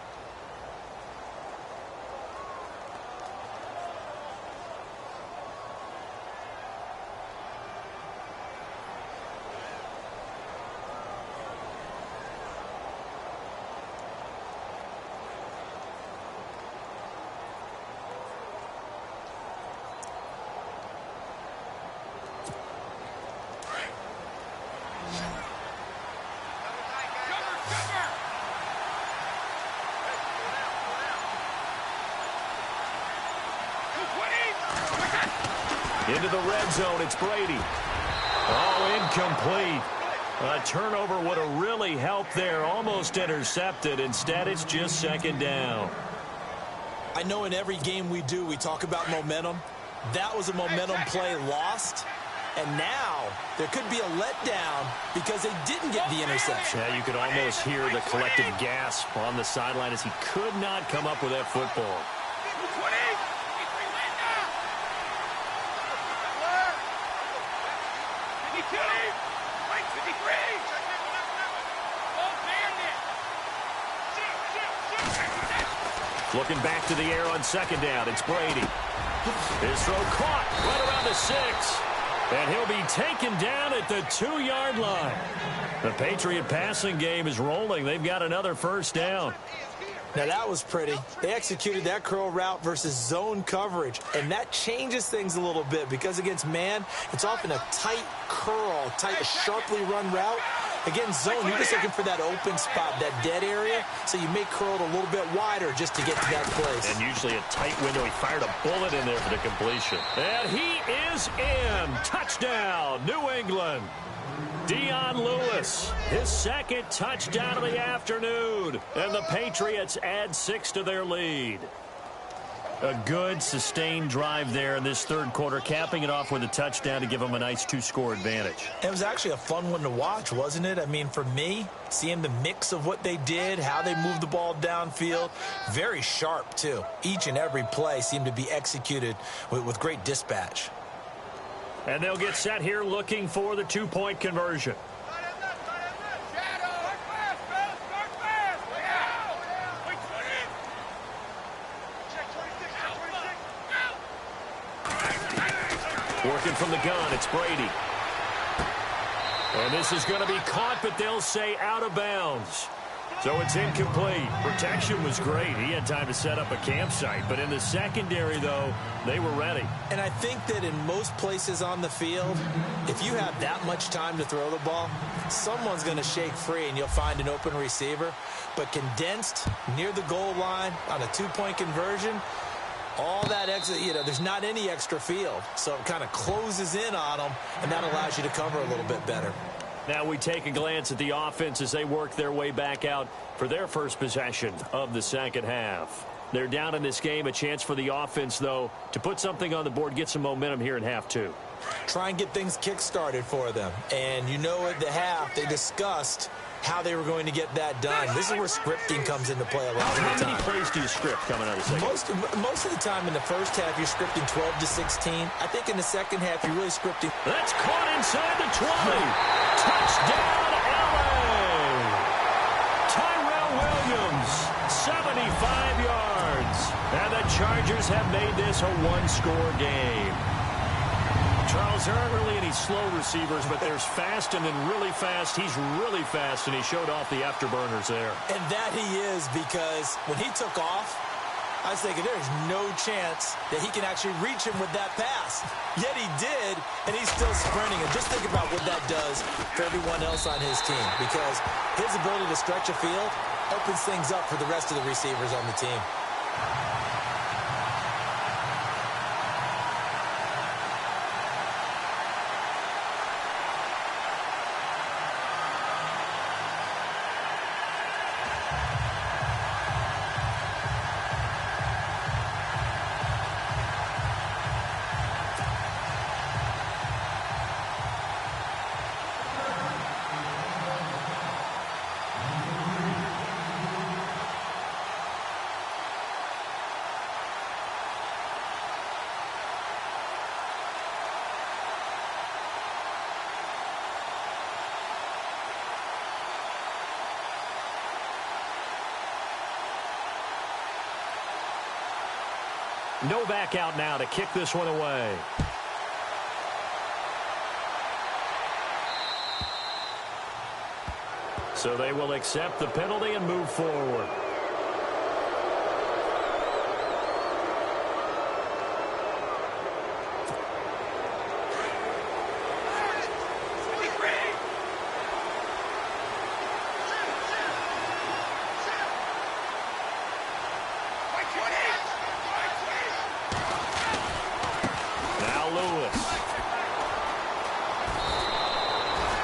Into the red zone, it's Brady. Oh, incomplete. A turnover would have really helped there. Almost intercepted. Instead, it's just second down. I know in every game we do, we talk about momentum. That was a momentum play lost. And now there could be a letdown because they didn't get the interception. Yeah, you could almost hear the collective gasp on the sideline as he could not come up with that football. Looking back to the air on second down, it's Brady. His throw caught right around the 6. And he'll be taken down at the 2-yard line. The Patriot passing game is rolling. They've got another first down. Now that was pretty. They executed that curl route versus zone coverage. And that changes things a little bit because against man, it's often a tight curl, sharply run route. Against zone, you're just looking for that open spot, that dead area, so you may curl it a little bit wider just to get to that place. And usually a tight window. He fired a bullet in there for the completion. And he is in. Touchdown, New England. Dion Lewis, his second touchdown of the afternoon. And the Patriots add 6 to their lead. A good, sustained drive there in this third quarter, capping it off with a touchdown to give them a nice 2-score advantage. It was actually a fun one to watch, wasn't it? I mean, for me, seeing the mix of what they did, how they moved the ball downfield, very sharp, too. Each and every play seemed to be executed with great dispatch. And they'll get set here looking for the 2-point conversion. Working from the gun, it's Brady. And this is going to be caught, but they'll say out of bounds. So it's incomplete. Protection was great. He had time to set up a campsite. But in the secondary, though, they were ready. And I think that in most places on the field, if you have that much time to throw the ball, someone's going to shake free and you'll find an open receiver. But condensed near the goal line on a 2-point conversion, all that extra, there's not any extra field. So it kind of closes in on them, and that allows you to cover a little bit better. Now we take a glance at the offense as they work their way back out for their first possession of the second half. They're down in this game. A chance for the offense, though, to put something on the board, get some momentum here in half 2. Try and get things kick-started for them. And at the half, they discussed how they were going to get that done. This is where scripting comes into play a lot of the time. How many plays do you script coming out of the second? Most of the time in the first half, you're scripting 12 to 16. I think in the second half, you're really scripting. That's caught inside the 20. Touchdown, LA! Tyrell Williams, 75 yards. And the Chargers have made this a 1-score game. Charles, there aren't really any slow receivers, but there's fast and then really fast. He's really fast, and he showed off the afterburners there. And that he is, because when he took off, I was thinking there's no chance that he can actually reach him with that pass. Yet he did, and he's still sprinting. And just think about what that does for everyone else on his team, because his ability to stretch a field opens things up for the rest of the receivers on the team. No back out now to kick this one away. So they will accept the penalty and move forward.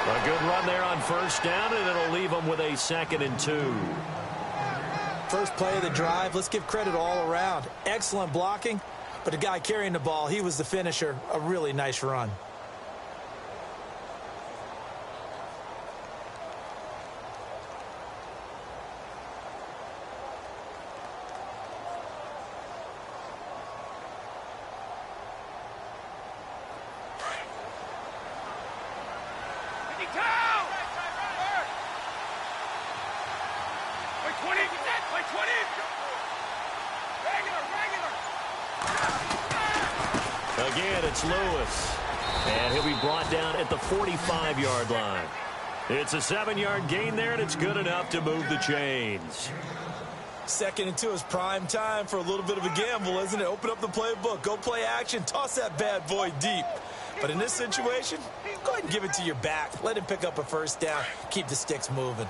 A good run there on first down, and it'll leave them with a 2nd and 2. First play of the drive, let's give credit all around. Excellent blocking, but the guy carrying the ball, he was the finisher. A really nice run. Again, it's Lewis. And he'll be brought down at the 45-yard line. It's a 7-yard gain there, and it's good enough to move the chains. 2nd and 2 is prime time for a little bit of a gamble, isn't it? Open up the playbook, go play action, toss that bad boy deep. But in this situation, go ahead and give it to your back. Let him pick up a first down. Keep the sticks moving.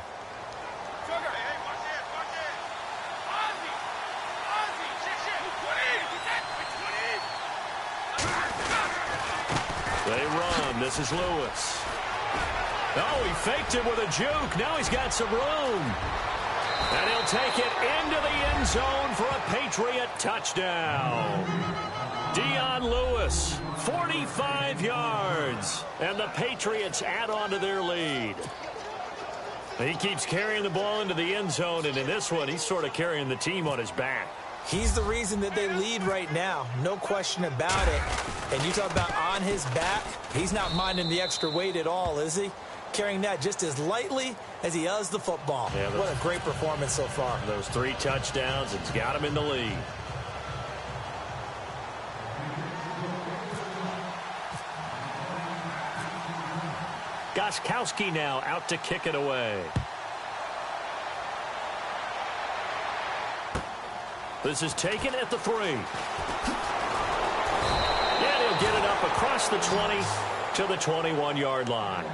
They run. This is Lewis. Oh, he faked it with a juke. Now he's got some room. And he'll take it into the end zone for a Patriot touchdown. Dion Lewis, 45 yards. And the Patriots add on to their lead. He keeps carrying the ball into the end zone, and in this one, he's sort of carrying the team on his back. He's the reason that they lead right now. No question about it. And you talk about on his back, he's not minding the extra weight at all, is he? Carrying that just as lightly as he does the football. Yeah, what a great performance so far. Those 3 touchdowns, it's got him in the lead. Gostkowski now out to kick it away. This is taken at the 3. And he'll get it up across the 20 to the 21-yard line.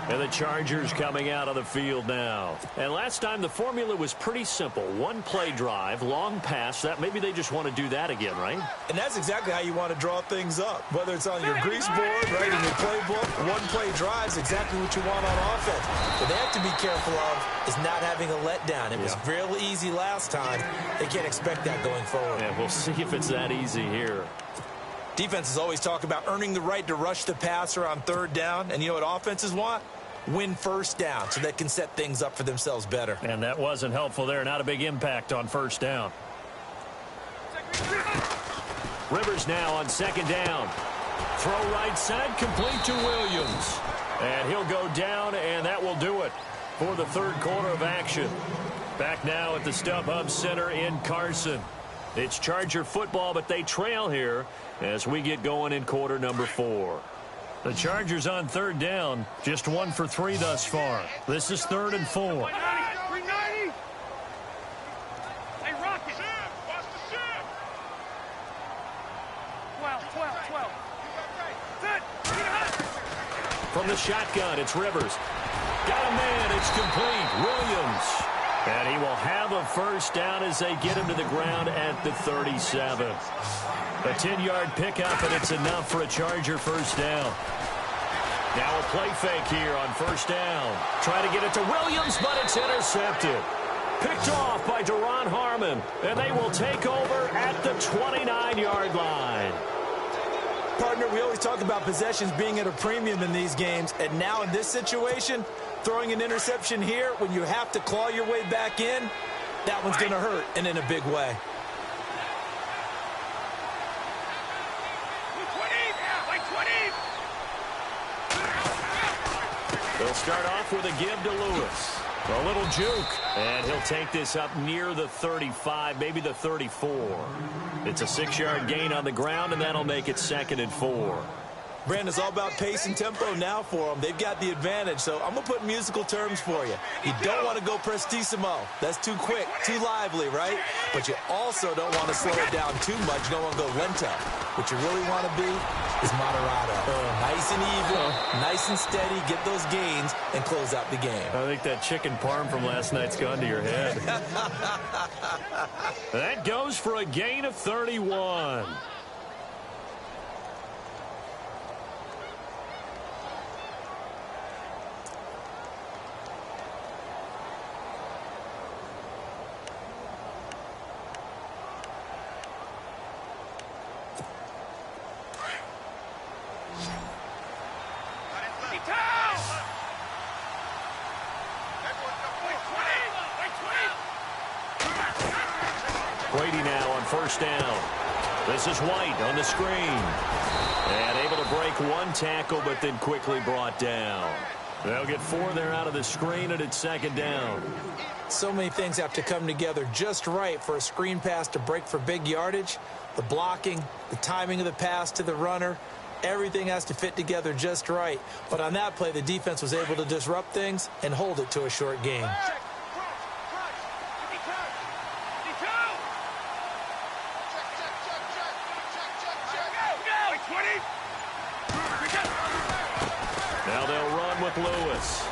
And the Chargers coming out of the field now. And last time the formula was pretty simple. 1-play drive, long pass. That maybe they just want to do that again, right? And that's exactly how you want to draw things up. Whether it's on your grease board, right, in your playbook, 1-play drive is exactly what you want on offense. What they have to be careful of is not having a letdown. It was real easy last time. They can't expect that going forward. Yeah, we'll see if it's that easy here. Defenses always talk about earning the right to rush the passer on 3rd down. And you know what offenses want? Win first down so they can set things up for themselves better. And that wasn't helpful there. Not a big impact on first down. Rivers now on 2nd down. Throw right side, complete to Williams. And he'll go down, and that will do it for the 3rd quarter of action. Back now at the StubHub Center in Carson. It's Charger football, but they trail here as we get going in quarter number 4. The Chargers on 3rd down, just 1 for 3 thus far. This is 3rd and 4. 390. Hey, Rocket. Watch the ship. 12. From the shotgun, it's Rivers. Got a man, it's complete. Williams. And he will have a first down as they get him to the ground at the 37. A 10-yard pickup, and it's enough for a Charger first down. Now a play fake here on first down. Try to get it to Williams, but it's intercepted. Picked off by Deron Harmon, and they will take over at the 29-yard line. Partner, we always talk about possessions being at a premium in these games, and now in this situation, throwing an interception here when you have to claw your way back in, that one's going to hurt, and in a big way. They'll start off with a give to Lewis. A little juke, and he'll take this up near the 35, maybe the 34. It's a 6-yard gain on the ground, and that'll make it 2nd and 4. Brandon, it's all about pace and tempo now for them. They've got the advantage, so I'm going to put musical terms for you. You don't want to go prestissimo. That's too quick, too lively, right? But you also don't want to slow it down too much. You don't want to go lento. What you really want to be is moderato. Nice and even, nice and steady, get those gains, and close out the game. I think that chicken parm from last night's gone to your head. That goes for a gain of 31. Brady now on 1st down. This is White on the screen. And able to break one tackle, but then quickly brought down. They'll get 4 there out of the screen, and it's 2nd down. So many things have to come together just right for a screen pass to break for big yardage. The blocking, the timing of the pass to the runner, everything has to fit together just right. But on that play, the defense was able to disrupt things and hold it to a short gain. Now they'll run with Lewis.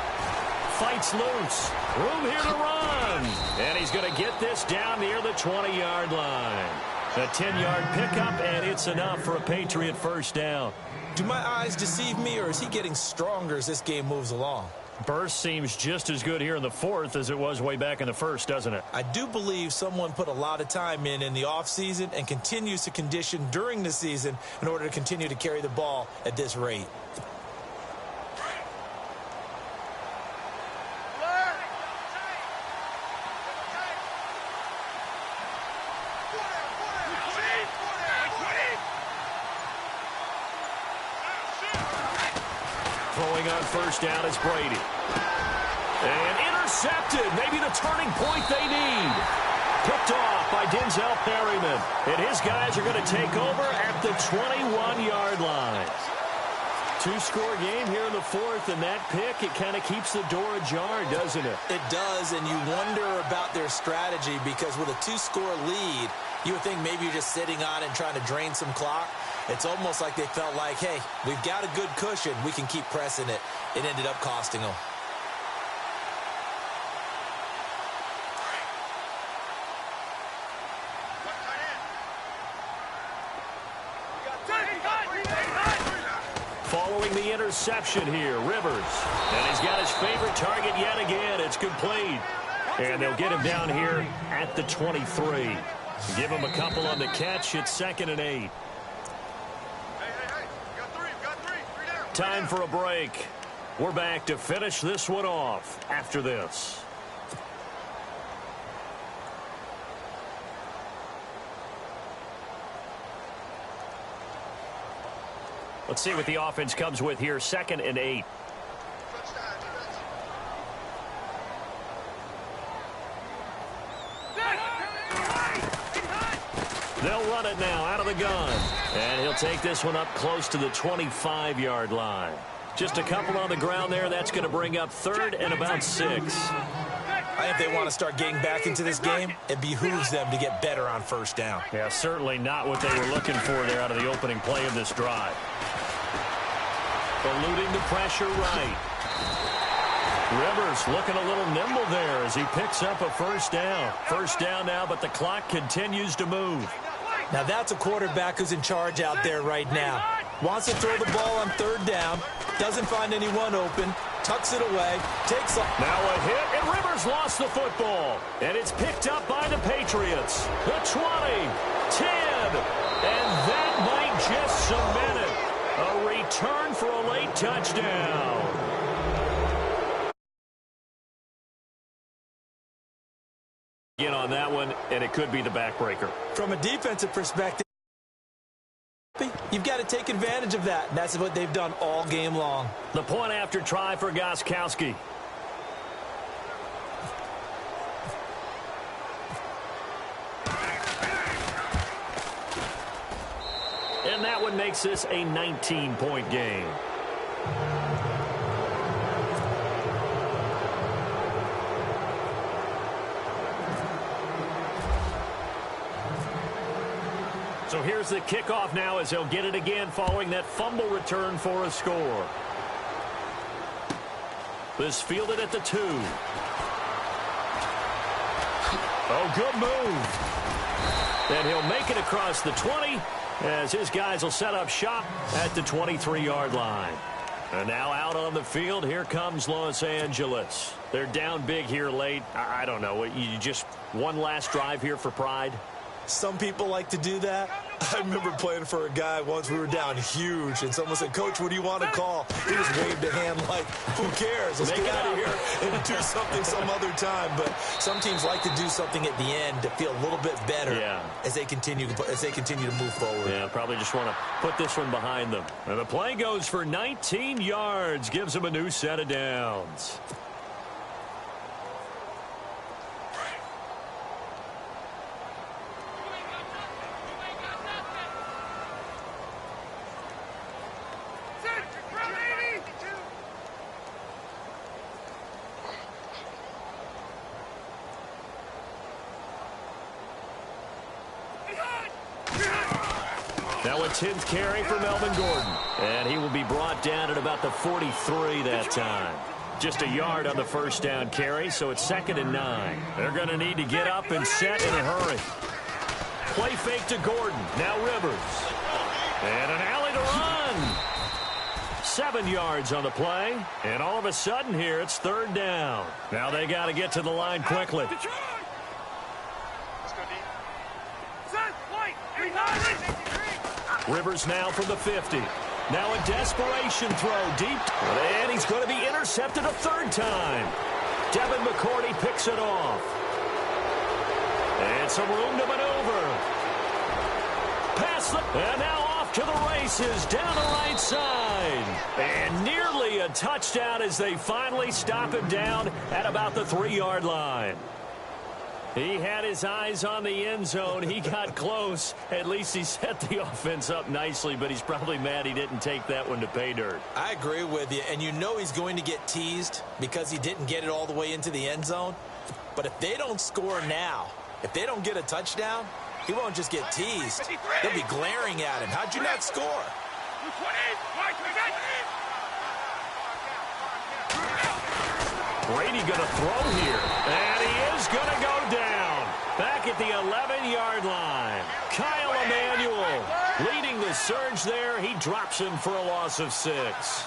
Fights loose. Room here to run. And he's going to get this down near the 20-yard line. A 10-yard pickup, and it's enough for a Patriot 1st down. Do my eyes deceive me, or is he getting stronger as this game moves along? Burst seems just as good here in the 4th as it was way back in the 1st, doesn't it? I do believe someone put a lot of time in the offseason and continues to condition during the season in order to continue to carry the ball at this rate. Throwing on 1st down is Brady. And intercepted. Maybe the turning point they need. Picked off by Denzel Perryman. And his guys are going to take over at the 21-yard line. 2-score game here in the 4th, and that pick, it kind of keeps the door ajar, doesn't it? It does, and you wonder about their strategy because with a 2-score lead, you would think maybe you're just sitting on it and trying to drain some clock. It's almost like they felt like, hey, we've got a good cushion. We can keep pressing it. It ended up costing them. Following the interception here, Rivers. And he's got his favorite target yet again. It's complete. And they'll get him down here at the 23. Give him a couple on the catch. It's 2nd and 8. Time for a break. We're back to finish this one off after this. Let's see what the offense comes with here. 2nd and 8. They'll run it now out of the gun. And he'll take this one up close to the 25-yard line. Just a couple on the ground there. That's going to bring up 3rd and about 6. I think they want to start getting back into this game. It behooves them to get better on 1st down. Yeah, certainly not what they were looking for there out of the opening play of this drive. Eluding the pressure right. Rivers looking a little nimble there as he picks up a 1st down. 1st down now, but the clock continues to move. Now that's a quarterback who's in charge out there right now. Wants to throw the ball on 3rd down. Doesn't find anyone open. Tucks it away. Takes off. Now a hit, and Rivers lost the football. And it's picked up by the Patriots. The 20, 10, and that might just cement it. A return for a late touchdown. In on that one, and it could be the backbreaker. From a defensive perspective, you've got to take advantage of that. And that's what they've done all game long. The point after try for Gostkowski. And that one makes this a 19-point game. So here's the kickoff now as he'll get it again following that fumble return for a score. This fielded at the 2. Oh, good move. And he'll make it across the 20 as his guys will set up shop at the 23-yard line. And now out on the field, here comes Los Angeles. They're down big here late. I don't know. You just one last drive here for pride? Some people like to do that. I remember playing for a guy once. We were down huge, and someone said, "Coach, what do you want to call?" He just waved a hand like, "Who cares? Let's get out of here and do something some other time." But some teams like to do something at the end to feel a little bit better as they continue to move forward. Yeah, probably just want to put this one behind them. And the play goes for 19 yards, gives them a new set of downs. Now a 10th carry for Melvin Gordon. And he will be brought down at about the 43 that time. Just a yard on the first down carry, so it's 2nd and 9. They're going to need to get up and set in a hurry. Play fake to Gordon. Now Rivers. And an alley to run. 7 yards on the play. And all of a sudden here, it's 3rd down. Now they got to get to the line quickly. Rivers now from the 50. Now a desperation throw deep. And he's going to be intercepted a 3rd time. Devin McCourty picks it off. And some room to maneuver. And now off to the races down the right side. And nearly a touchdown as they finally stop him down at about the 3-yard line. He had his eyes on the end zone. He got close. At least he set the offense up nicely, but he's probably mad he didn't take that one to pay dirt. I agree with you, and you know he's going to get teased because he didn't get it all the way into the end zone. But if they don't score now, if they don't get a touchdown, he won't just get teased. They'll be glaring at him. How'd you not score? Brady going to throw here. And he is going to go down. Back at the 11-yard line. Kyle Emanuel leading the surge there. He drops him for a loss of 6.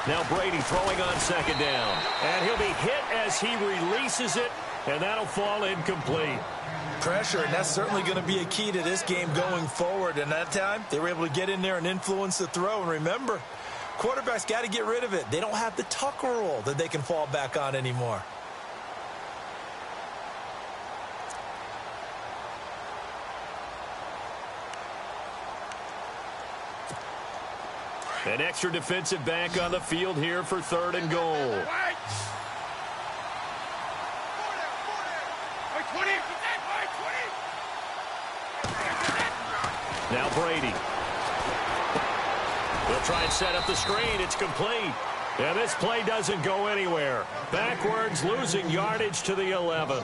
Now Brady throwing on 2nd down. And he'll be hit as he releases it. And that'll fall incomplete. Pressure, and that's certainly going to be a key to this game going forward. And that time, they were able to get in there and influence the throw. And remember, quarterbacks got to get rid of it. They don't have the Tucker rule that they can fall back on anymore. An extra defensive back on the field here for 3rd and goal. Now Brady. They'll try and set up the screen. It's complete. And this play doesn't go anywhere. Backwards, losing yardage to the 11.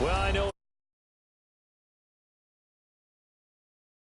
Well, I know.